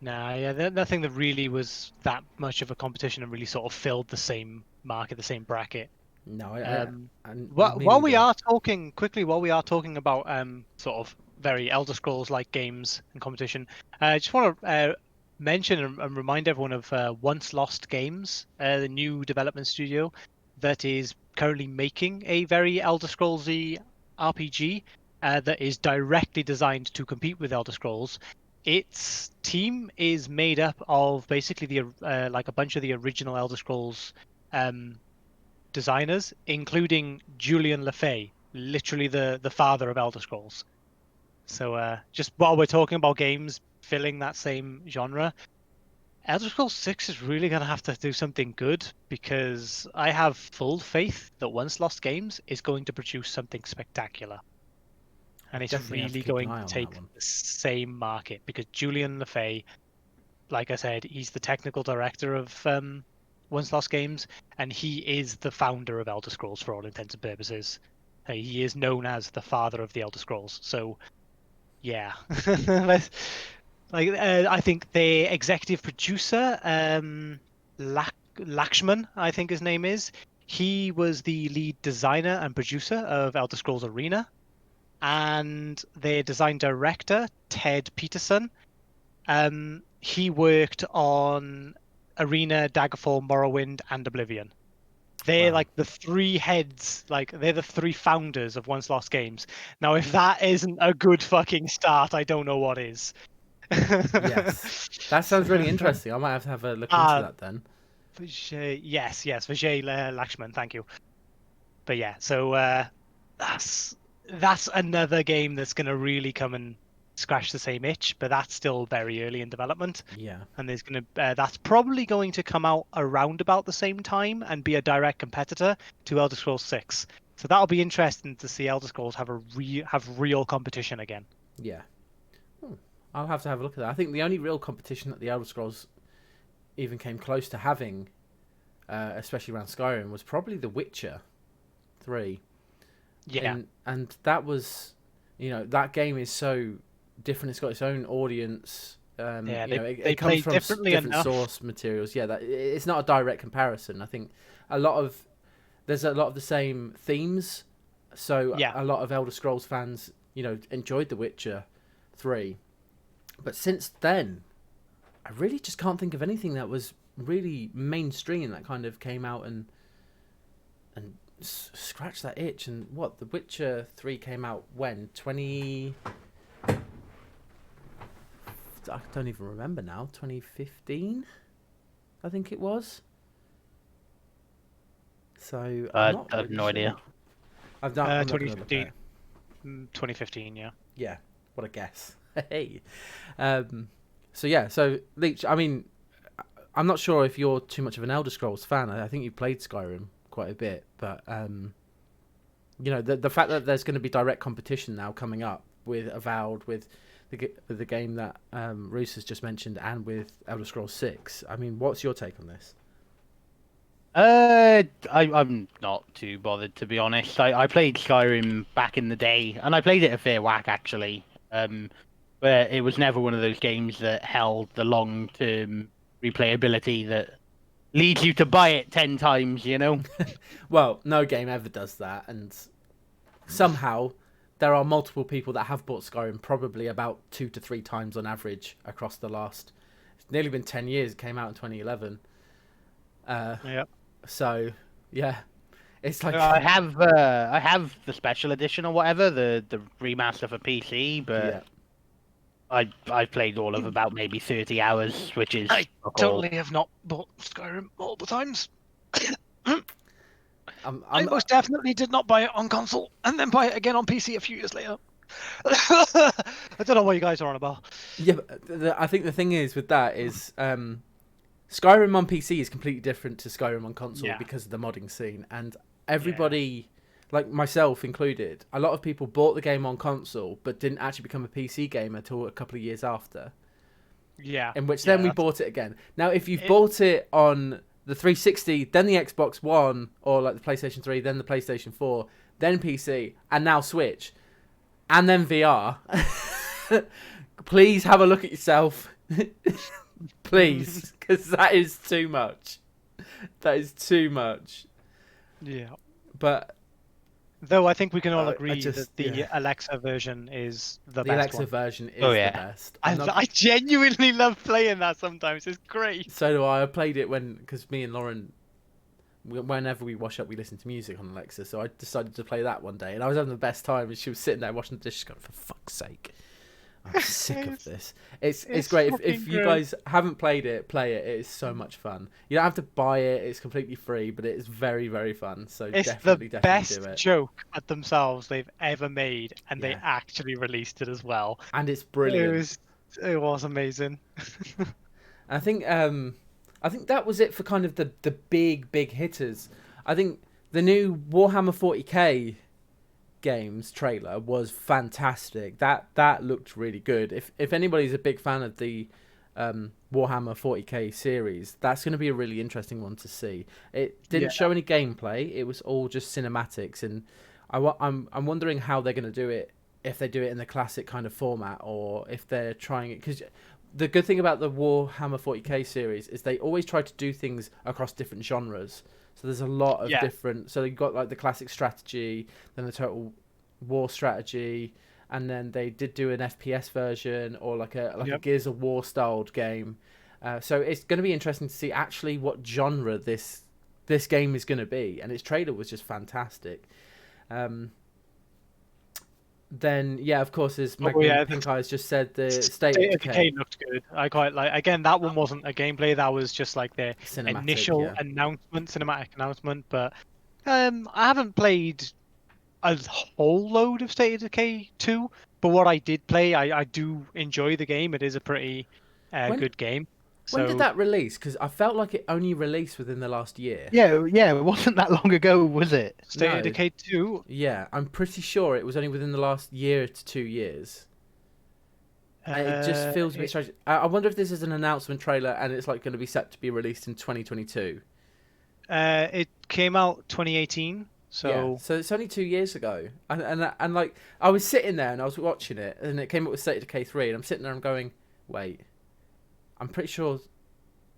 nothing that really was that much of a competition and really sort of filled the same market, the same bracket. No, while we are talking about sort of very Elder Scrolls like games and competition, I just want to mention and remind everyone of Once Lost Games, the new development studio that is currently making a very Elder Scrolls-y RPG that is directly designed to compete with Elder Scrolls. Its team is made up of basically the like a bunch of the original Elder Scrolls designers, including Julian LeFay, literally the father of Elder Scrolls. So just while we're talking about games filling that same genre, Elder Scrolls 6 is really going to have to do something good, because I have full faith that Once Lost Games is going to produce something spectacular. And it's really going to take the same market, because Julian LeFay, like I said, he's the technical director of Once Lost Games, and he is the founder of Elder Scrolls for all intents and purposes. He is known as the father of the Elder Scrolls. So, yeah. I think the executive producer, Lakshman, I think his name is, he was the lead designer and producer of Elder Scrolls Arena. And their design director, Ted Peterson, he worked on Arena, Daggerfall, Morrowind, and Oblivion. They're like the three heads, like they're the three founders of Once Lost Games. Now, if that isn't a good fucking start, I don't know what is. Yes, that sounds really interesting. I might have a look into that then. Yes, Vijay Lakshman, thank you. But yeah, so that's another game that's going to really come and scratch the same itch, but that's still very early in development. Yeah. And there's going to that's probably going to come out around about the same time and be a direct competitor to Elder Scrolls 6. So that'll be interesting to see Elder Scrolls have real competition again. Yeah. I'll have to have a look at that. I think the only real competition that the Elder Scrolls even came close to having, especially around Skyrim, was probably The Witcher 3. Yeah. And that was, that game is so different. It's got its own audience. It comes from different source materials. Yeah, it's not a direct comparison. I think there's a lot of the same themes. So a lot of Elder Scrolls fans, enjoyed The Witcher 3. But since then, I really just can't think of anything that was really mainstream that kind of came out and scratched that itch. And The Witcher 3 came out when? I don't even remember now. 2015, I think it was. So I have no idea. I've done 2015. 2015, yeah. Yeah, what a guess. Hey. So Leech, I mean, I'm not sure if you're too much of an Elder Scrolls fan. I think you played Skyrim quite a bit, but you know, the fact that there's going to be direct competition now coming up with Avowed, with the game that Roos has just mentioned, and with Elder Scrolls 6. I mean, what's your take on this? I'm not too bothered, to be honest. I played Skyrim back in the day, and I played it a fair whack actually. But it was never one of those games that held the long-term replayability that leads you to buy it 10 times, you know? Well, no game ever does that, and somehow there are multiple people that have bought Skyrim probably about 2 to 3 times on average across the last... It's nearly been 10 years. It came out in 2011. Yeah. So, yeah. It's like... I have the special edition or whatever, the remaster for PC, but... Yeah. I played all of about maybe 30 hours, which is... I totally have not bought Skyrim multiple times. I most definitely did not buy it on console and then buy it again on PC a few years later. I don't know what you guys are on about. Yeah, but I think the thing is with that is Skyrim on PC is completely different to Skyrim on console because of the modding scene. And everybody, like myself included, a lot of people bought the game on console but didn't actually become a PC gamer until a couple of years after. Yeah. In which then we bought it again. Now, if you've bought it on the 360, then the Xbox One, or like the PlayStation 3, then the PlayStation 4, then PC, and now Switch, and then VR, please have a look at yourself. Please, because that is too much. That is too much. Yeah. But... Though I think we can all agree that the Alexa version is the best Alexa one. version is the best. I genuinely love playing that sometimes. It's great. So do I. I played it because me and Lauren, whenever we wash up, we listen to music on Alexa. So I decided to play that one day, and I was having the best time. And she was sitting there washing the dishes, going, "For fuck's sake, I'm sick of this." It's great. If you guys haven't played it, play it. It is so much fun. You don't have to buy it. It's completely free, but it is very, very fun. So it's definitely the do best it. joke at themselves they've ever made, and they actually released it as well. And it's brilliant. It was amazing. I think that was it for kind of the big hitters. I think the new Warhammer 40k games trailer was fantastic. That looked really good. If anybody's a big fan of the Warhammer 40k series, that's going to be a really interesting one to see. It didn't show any gameplay. It was all just cinematics, and I'm wondering how they're going to do it. If they do it in the classic kind of format, or if they're trying it, because the good thing about the Warhammer 40k series is they always try to do things across different genres. So there's a lot of different... So you've got like the classic strategy, then the total war strategy, and then they did do an FPS version, or like a Gears of War styled game. So it's going to be interesting to see actually what genre this game is going to be. And its trailer was just fantastic. Then of course, as Pink Eyes just said, the State of Decay looked good. I quite like. Again, that one wasn't a gameplay. That was just like the initial cinematic announcement. But I haven't played a whole load of State of Decay 2. But what I did play, I do enjoy the game. It is a pretty good game. When did that release? Because I felt like it only released within the last year. Yeah, it wasn't that long ago, was it? State of Decay 2? Yeah, I'm pretty sure it was only within the last year to 2 years. It just feels a bit strange. I wonder if this is an announcement trailer and it's like going to be set to be released in 2022. It came out 2018, so it's only 2 years ago. And like I was sitting there and I was watching it, and it came up with State of Decay 3, and I'm sitting there and going, wait. I'm pretty sure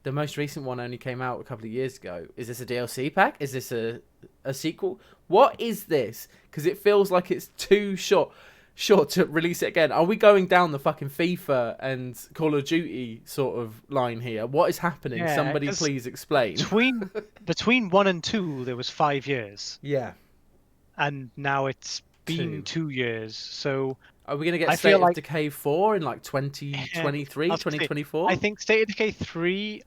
the most recent one only came out a couple of years ago. Is this a DLC pack? Is this a sequel? What is this? Because it feels like it's too short to release it again. Are we going down the fucking FIFA and Call of Duty sort of line here? What is happening? Somebody please explain. Between 1 and 2, there was 5 years. Yeah. And now it's been 2 years, so... Are we going to get State of Decay 4 in like 2023, 2024? I think State of Decay 3,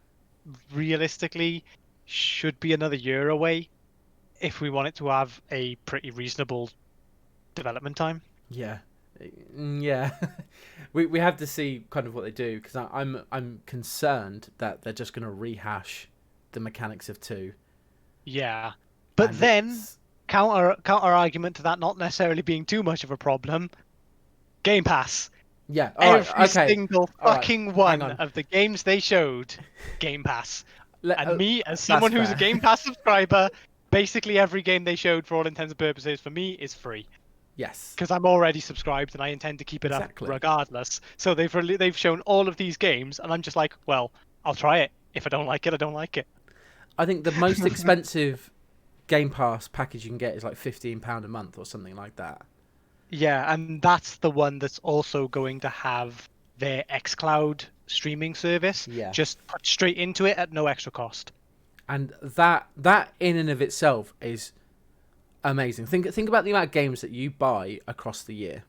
realistically, should be another year away if we want it to have a pretty reasonable development time. Yeah. We have to see kind of what they do, because I'm concerned that they're just going to rehash the mechanics of 2. Yeah. But then... counter argument to that not necessarily being too much of a problem. Game Pass. Yeah. All right. Every Okay. single All right. fucking Hang one on. of the games they showed, Game Pass. And me, as That's someone who's a fair. Game Pass subscriber, basically every game they showed, for all intents and purposes, for me, is free. Yes. Because I'm already subscribed and I intend to keep it up regardless. So they've shown all of these games, and I'm just like, well, I'll try it. If I don't like it, I don't like it. I think the most expensive Game Pass package you can get is like £15 a month or something like that. Yeah, and that's the one that's also going to have their xCloud streaming service just put straight into it at no extra cost. And that in and of itself is amazing. Think about the amount of games that you buy across the year,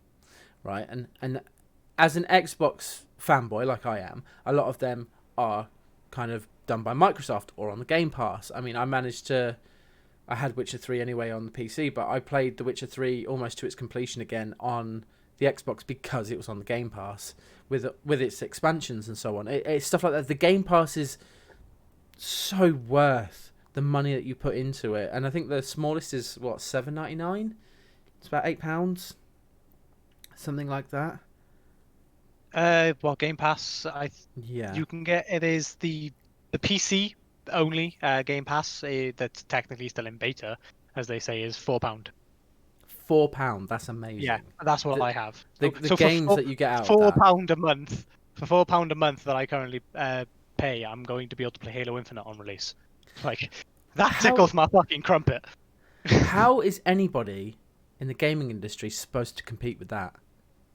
right? And as an Xbox fanboy like I am, a lot of them are kind of done by Microsoft or on the Game Pass. I mean, I had Witcher 3 anyway on the PC, but I played The Witcher 3 almost to its completion again on the Xbox because it was on the Game Pass with its expansions and so on. It's stuff like that. The Game Pass is so worth the money that you put into it, and I think the smallest is what, $7.99. It's about £8, something like that. Well, Game Pass, you can get it is the PC only Game Pass that's technically still in beta, as they say, is £4. £4, that's amazing. Yeah, that's what I have. The games that you get out £4 a month. For £4 a month that I currently pay, I'm going to be able to play Halo Infinite on release. Like, that tickles my fucking crumpet. How is anybody in the gaming industry supposed to compete with that?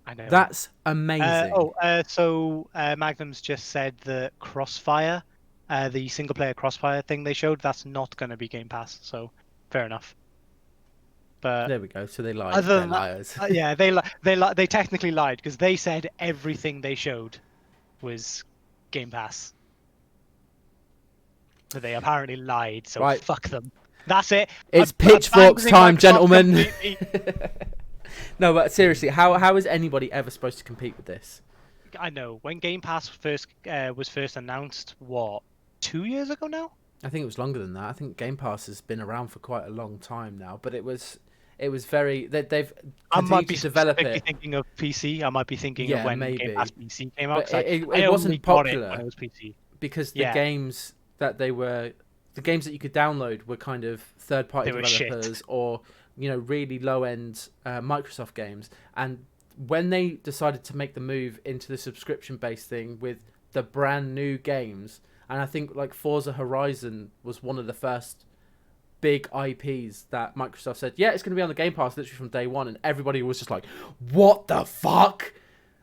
I know. That's amazing. So Magnum's just said that Crossfire, the single player Crossfire thing they showed, that's not going to be Game Pass. So fair enough. But there we go. So they lied. Other They're than liars. yeah, they technically lied because they said everything they showed was Game Pass. So they apparently lied. So fuck them. That's it. It's pitchforks time, gentlemen. No, but seriously, how is anybody ever supposed to compete with this? I know. When Game Pass was first announced, what, 2 years ago now? I think it was longer than that. I think Game Pass has been around for quite a long time now, but it was very they've I might be develop it. Thinking of PC. I I might be thinking of when maybe. Game Pass PC came out. It wasn't popular when it was PC because the games that you could download were kind of third-party developers or really low-end Microsoft games. And when they decided to make the move into the subscription-based thing with the brand new games, and I think like Forza Horizon was one of the first big IPs that Microsoft said, yeah, it's going to be on the Game Pass literally from day one, and everybody was just like, what the fuck?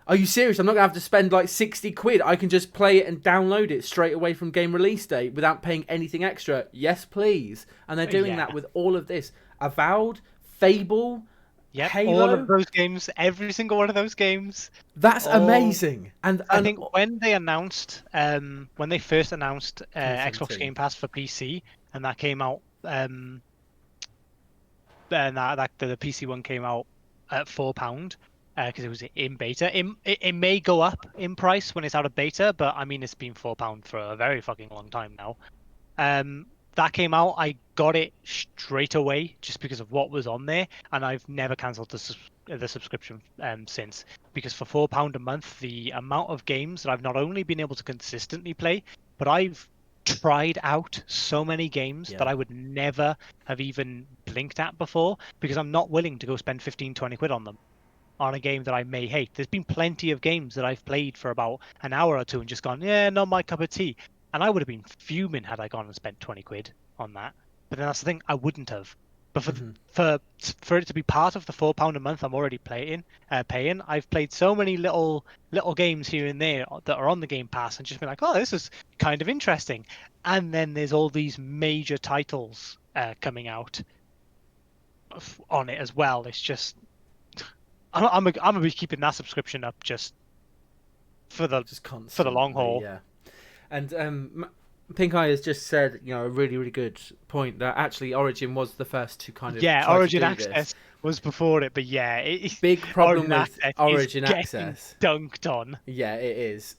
Are you serious? I'm not going to have to spend like 60 quid. I can just play it and download it straight away from game release date without paying anything extra. Yes, please. And they're doing that with all of this. Avowed, Fable, Halo. All of those games, every single one of those games. That's amazing. And I think when they first announced Xbox Game Pass for PC, and that came out, and the PC one came out at £4 because it was in beta. It may go up in price when it's out of beta, but I mean it's been £4 for a very fucking long time now. That came out, I got it straight away just because of what was on there, and I've never cancelled the subscription since. Because for £4 a month, the amount of games that I've not only been able to consistently play, but I've tried out so many games that I would never have even blinked at before, because I'm not willing to go spend 15-20 quid on them on a game that I may hate. There's been plenty of games that I've played for about an hour or two and just gone, yeah, not my cup of tea. And I would have been fuming had I gone and spent 20 quid on that. But then that's the thing, I wouldn't have. But for it to be part of the £4 a month I'm already paying, I've played so many little games here and there that are on the Game Pass and just been like, oh, this is kind of interesting. And then there's all these major titles coming out on it as well. It's just, I'm gonna be keeping that subscription up just for the long haul. Yeah. And Pink Eye has just said, a really, really good point that actually Origin was the first to kind of Origin Access was before it, but big problem with Origin Access dunked on. Yeah, it is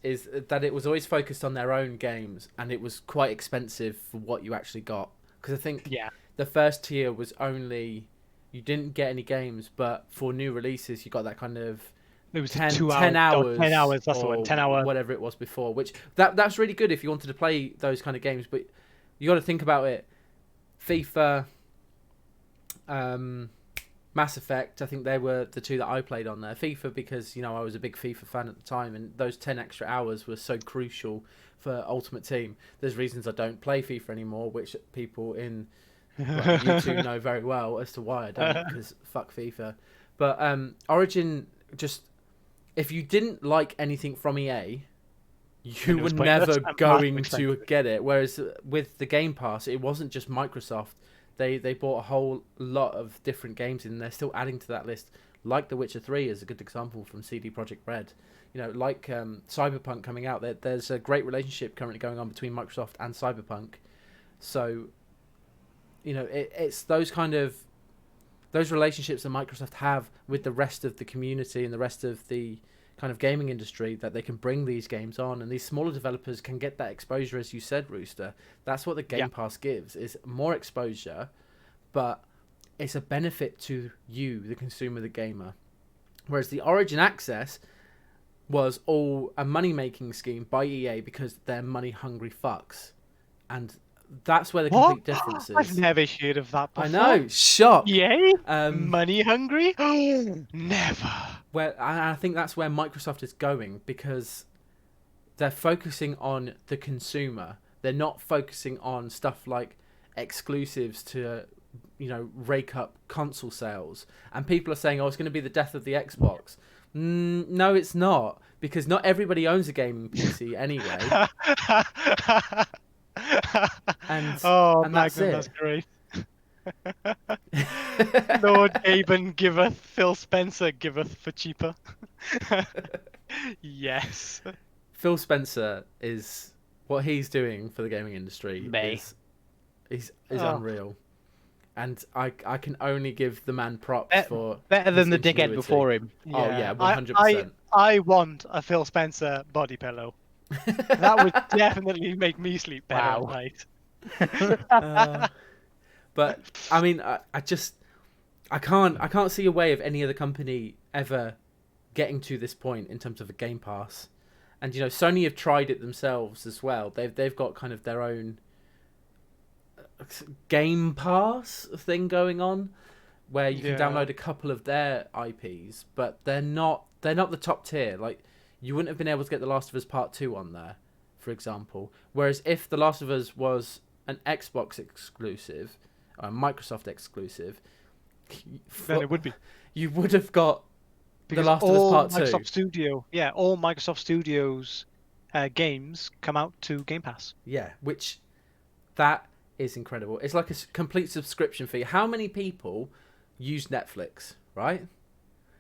that it was always focused on their own games, and it was quite expensive for what you actually got. Because I think the first tier was only you didn't get any games, but for new releases, you got that kind of It was 10 2 10 hours. hours. 10 hours. That's the or one. 10 hour. whatever it was before. Which that's really good if you wanted to play those kind of games. But you got to think about it. FIFA, Mass Effect. I think they were the two that I played on there. FIFA because I was a big FIFA fan at the time, and those 10 extra hours were so crucial for Ultimate Team. There's reasons I don't play FIFA anymore, which people in you two know very well as to why I don't, because fuck FIFA. But Origin, just if you didn't like anything from EA, you were never going to get it. Whereas with the Game Pass, it wasn't just Microsoft. They bought a whole lot of different games in. They're still adding to that list. Like The Witcher 3 is a good example from CD Projekt Red. Like Cyberpunk coming out. There's a great relationship currently going on between Microsoft and Cyberpunk. So, it's those relationships that Microsoft have with the rest of the community and the rest of the kind of gaming industry that they can bring these games on, and these smaller developers can get that exposure, as you said, Rooster. That's what the Game Pass gives, is more exposure, but it's a benefit to you, the consumer, the gamer. Whereas the Origin Access was all a money-making scheme by EA because they're money-hungry fucks. And that's where the complete difference is. I've never heard of that before. I know, shock. Yay? Money hungry? Never. I think that's where Microsoft is going, because they're focusing on the consumer. They're not focusing on stuff like exclusives to, rake up console sales. And people are saying, it's going to be the death of the Xbox. No, it's not, because not everybody owns a gaming PC anyway. and that's it. That's great. Lord Aben giveth, Phil Spencer giveth for cheaper. Yes. Phil Spencer is what he's doing for the gaming industry is unreal. And I can only give the man props for better than the dickhead before him. Yeah. Oh yeah, 100%. I want a Phil Spencer body pillow. That would definitely make me sleep better at night. But I mean, I can't see a way of any other company ever getting to this point in terms of a Game Pass. And Sony have tried it themselves as well. They've got kind of their own Game Pass thing going on, where you can download a couple of their IPs, but they're not the top tier. Like, you wouldn't have been able to get The Last of Us Part 2 on there, for example. Whereas if The Last of Us was an Xbox exclusive, a Microsoft exclusive, then it would be. You would have got because The Last of Us Part 2. All Microsoft Studios games come out to Game Pass. Yeah, which that is incredible. It's like a complete subscription fee. How many people use Netflix, right?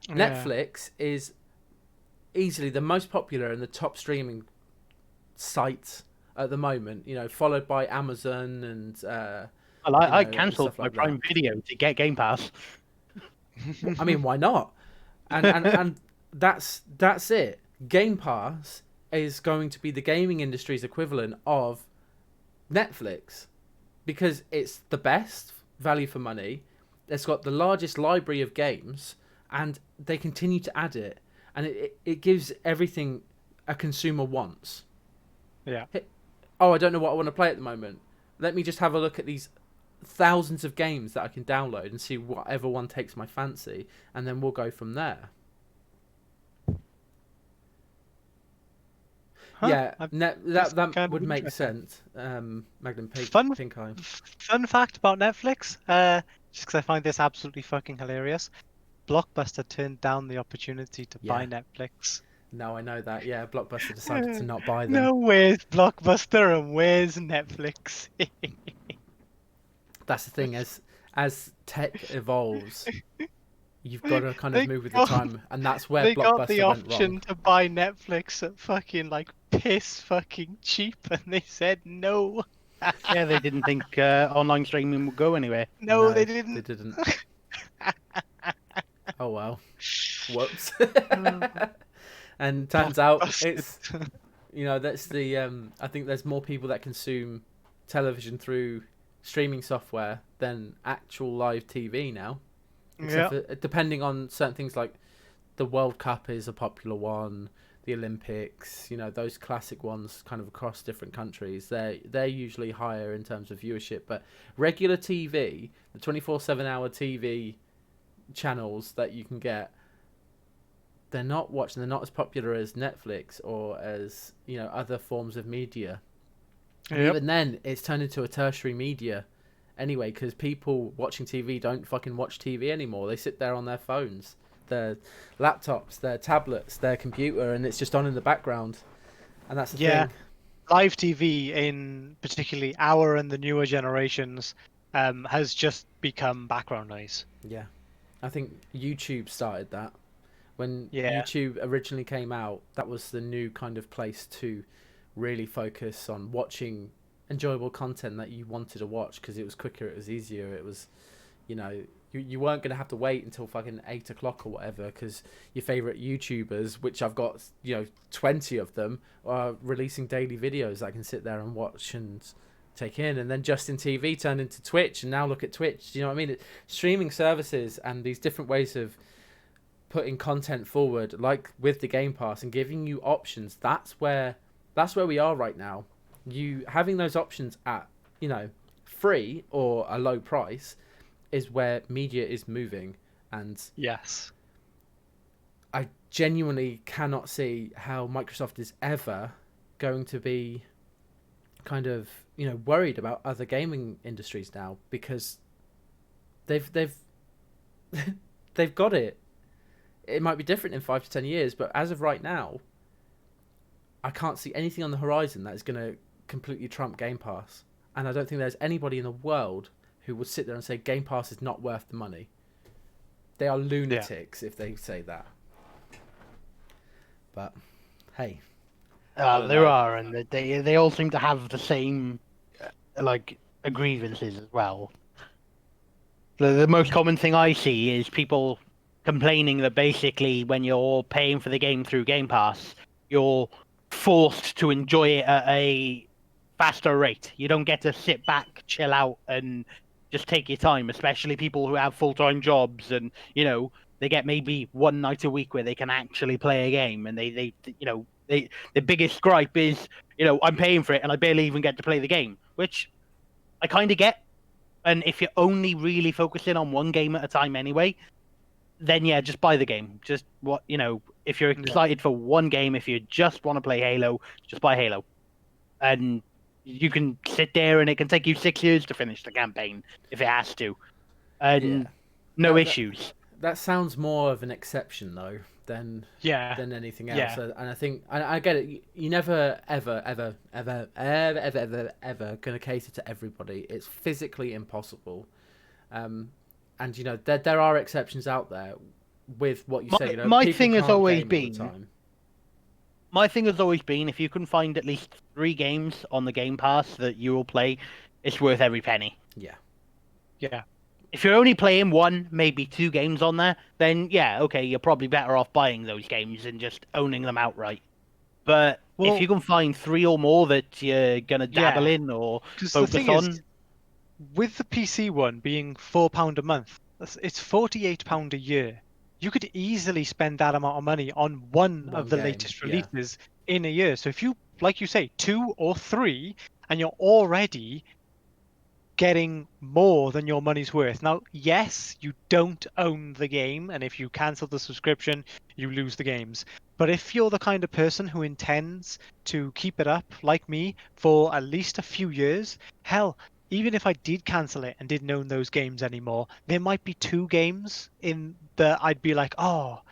Yeah. Netflix is easily the most popular and the top streaming site at the moment, followed by Amazon and I cancelled my Prime Video to get Game Pass. I mean, why not? And that's it. Game Pass is going to be the gaming industry's equivalent of Netflix, because it's the best value for money. It's got the largest library of games, and they continue to add it, and it gives everything a consumer wants. Yeah. I don't know what I want to play at the moment. Let me just have a look at these thousands of games that I can download and see whatever one takes my fancy, and then we'll go from there. Huh? Yeah, that would make sense. Magnum Pink Eye. Fun fact about Netflix, just because I find this absolutely fucking hilarious. Blockbuster turned down the opportunity to buy Netflix. No, I know that. Yeah, Blockbuster decided to not buy them. No, where's Blockbuster and where's Netflix? That's the thing. As tech evolves, you've got to kind of move with the time, and that's where Blockbuster went wrong. They got the option to buy Netflix at fucking piss fucking cheap, and they said no. Yeah, they didn't think online streaming would go anywhere. No, they didn't. They didn't. Oh well. Whoops. And turns out it's that's the I think there's more people that consume television through streaming software than actual live TV now. except for depending on certain things like the World Cup is a popular one, the Olympics, those classic ones kind of across different countries. They're usually higher in terms of viewership, but regular TV, the 24/7 hour TV channels that you can get, they're not watched, and they're not as popular as Netflix or as other forms of media. And even then, it's turned into a tertiary media anyway, because people watching TV don't fucking watch TV anymore. They sit there on their phones, their laptops, their tablets, their computer, and it's just on in the background. And that's the thing. Live TV, in particularly our and the newer generations, has just become background noise. Yeah. I think YouTube started that. When YouTube originally came out, that was the new kind of place to really focus on watching enjoyable content that you wanted to watch, because it was quicker, it was easier, it was, you weren't going to have to wait until fucking 8 o'clock or whatever, because your favourite YouTubers, which I've got, 20 of them, are releasing daily videos that I can sit there and watch and take in. And then Justin TV turned into Twitch, and now look at Twitch. Do you know what I mean? Streaming services and these different ways of putting content forward, like with the Game Pass, and giving you options. That's where we are right now. You having those options at free or a low price is where media is moving. And yes, I genuinely cannot see how Microsoft is ever going to be kind of worried about other gaming industries now, because they've they've got it. It might be different in 5 to 10 years, but as of right now, I can't see anything on the horizon that is going to completely trump Game Pass. And I don't think there's anybody in the world who would sit there and say Game Pass is not worth the money. They are lunatics if they say that. But hey, there are, and they all seem to have the same grievances as well. The most common thing I see is people complaining that basically when you're paying for the game through Game Pass, you're forced to enjoy it at a faster rate. You don't get to sit back, chill out, and just take your time, especially people who have full-time jobs, and they get maybe one night a week where they can actually play a game, and they the biggest gripe is, I'm paying for it and I barely even get to play the game, which I kind of get. And if you're only really focusing on one game at a time anyway, then just buy the game. Just if you're excited for one game, if you just want to play Halo, just buy Halo. And you can sit there and it can take you 6 years to finish the campaign if it has to. And no issues. That sounds more of an exception though than anything else. And I think I get it. You never ever gonna cater to everybody. It's physically impossible. And there are exceptions out there with what you say. My thing has always been. My thing has always been, if you can find at least 3 games on the Game Pass that you will play, it's worth every penny. Yeah. Yeah. If you're only playing 1, maybe 2 games on there, then okay, you're probably better off buying those games and just owning them outright. But if you can find 3 or more that you're gonna dabble in or focus on, with the PC one being £4 a month, it's £48 a year. You could easily spend that amount of money on one of the latest releases in a year. So if you, like you say, 2 or 3, and you're already getting more than your money's worth. Now, yes, you don't own the game, and if you cancel the subscription, you lose the games. But if you're the kind of person who intends to keep it up, like me, for at least a few years, hell, even if I did cancel it and didn't own those games anymore, there might be 2 games in that I'd be like, oh,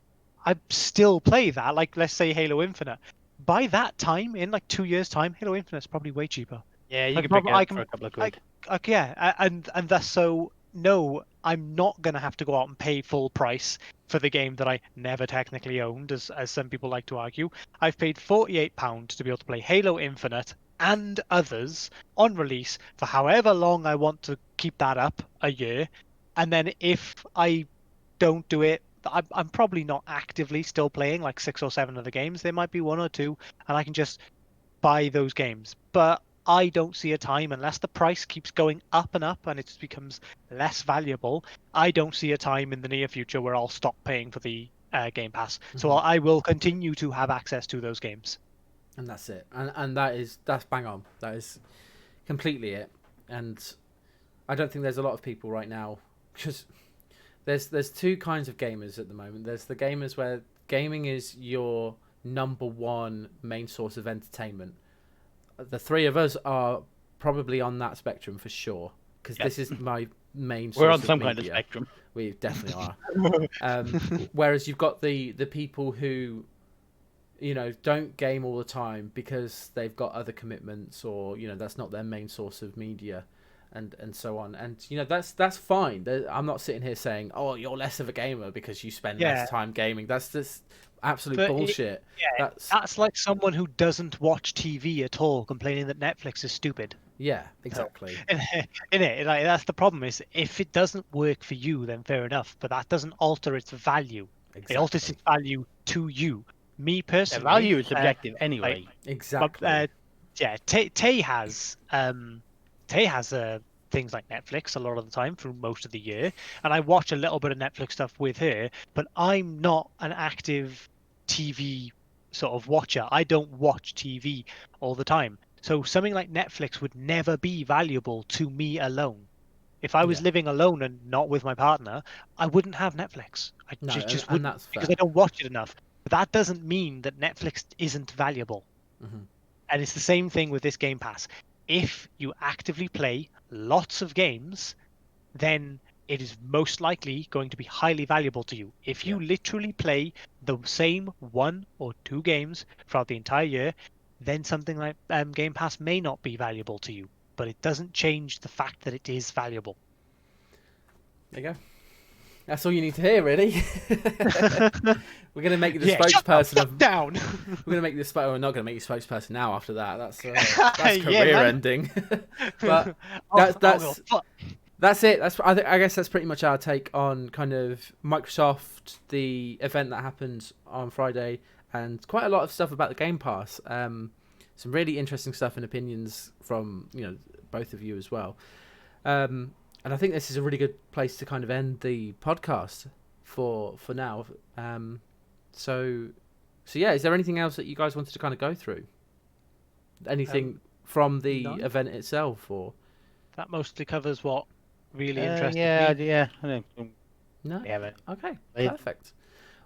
I'd still play that. Like, let's say Halo Infinite. By that time, in like 2 years' time, Halo Infinite's probably way cheaper. Yeah, you can pick it up for a couple of quid. And that's so. No, I'm not gonna have to go out and pay full price for the game that I never technically owned, as some people like to argue. I've paid £48 to be able to play Halo Infinite and others on release for however long I want to keep that up, a year. And then if I don't do it, I'm probably not actively still playing like 6 or 7 of the games. There might be 1 or 2, and I can just buy those games. But I don't see a time, unless the price keeps going up and up and it just becomes less valuable, I don't see a time in the near future where I'll stop paying for the Game Pass. So I will continue to have access to those games. And that's it. And that's bang on. That is completely it. And I don't think there's a lot of people right now, because there's two kinds of gamers at the moment. There's the gamers where gaming is your number one main source of entertainment. The three of us are probably on that spectrum for sure, because this is my main source. We're on of some media. kind of spectrum. We definitely are. Whereas you've got the people who, don't game all the time because they've got other commitments, or that's not their main source of media, and so on. And that's fine. I'm not sitting here saying, oh, you're less of a gamer because you spend less time gaming. That's just absolute bullshit. That's like someone who doesn't watch TV at all complaining that Netflix is stupid. Yeah, exactly. Like, that's the problem. Is if it doesn't work for you, then fair enough. But that doesn't alter its value. Exactly. It alters its value to you. Me personally, the value is subjective anyway. Exactly. Tay has things like Netflix a lot of the time through most of the year, and I watch a little bit of Netflix stuff with her. But I'm not an active TV sort of watcher. I don't watch TV all the time. So something like Netflix would never be valuable to me alone. If I was living alone and not with my partner, I wouldn't have Netflix. I just wouldn't, that's because I don't watch it enough. But that doesn't mean that Netflix isn't valuable. And it's the same thing with this Game Pass. If you actively play lots of games, then it is most likely going to be highly valuable to you. If you literally play the same 1 or 2 games throughout the entire year, then something like Game Pass may not be valuable to you. But it doesn't change the fact that it is valuable. There you go. That's all you need to hear, really. We're going to make you the spokesperson of... down. We're going to make you the We're not going to make you spokesperson now after that. That's career ending. But that's it. I guess that's pretty much our take on kind of Microsoft, the event that happened on Friday, and quite a lot of stuff about the Game Pass. Some really interesting stuff and opinions from both of you as well. And I think this is a really good place to kind of end the podcast for now. So yeah, is there anything else that you guys wanted to kind of go through? Anything from the event itself, or that mostly covers what really interested me? Yeah. No. Okay. Perfect.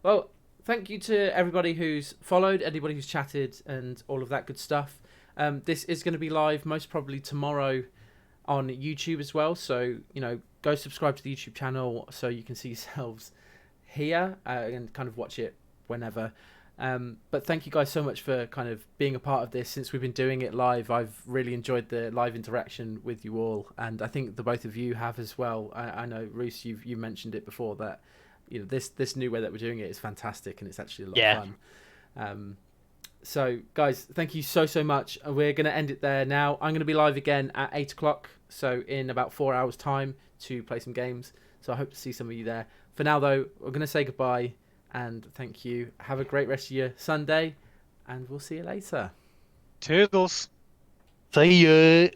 Well, thank you to everybody who's followed, anybody who's chatted, and all of that good stuff. This is going to be live most probably tomorrow on YouTube as well. So, go subscribe to the YouTube channel so you can see yourselves here and kind of watch it whenever. But thank you guys so much for kind of being a part of this. Since we've been doing it live, I've really enjoyed the live interaction with you all. And I think the both of you have as well. I know, Roos, you mentioned it before that, this new way that we're doing it is fantastic and it's actually a lot of fun. So guys, thank you so much. We're going to end it there now. I'm going to be live again at 8 o'clock. So in about 4 hours time to play some games. So I hope to see some of you there. For now though, we're going to say goodbye and thank you. Have a great rest of your Sunday and we'll see you later. Toodles. See ya.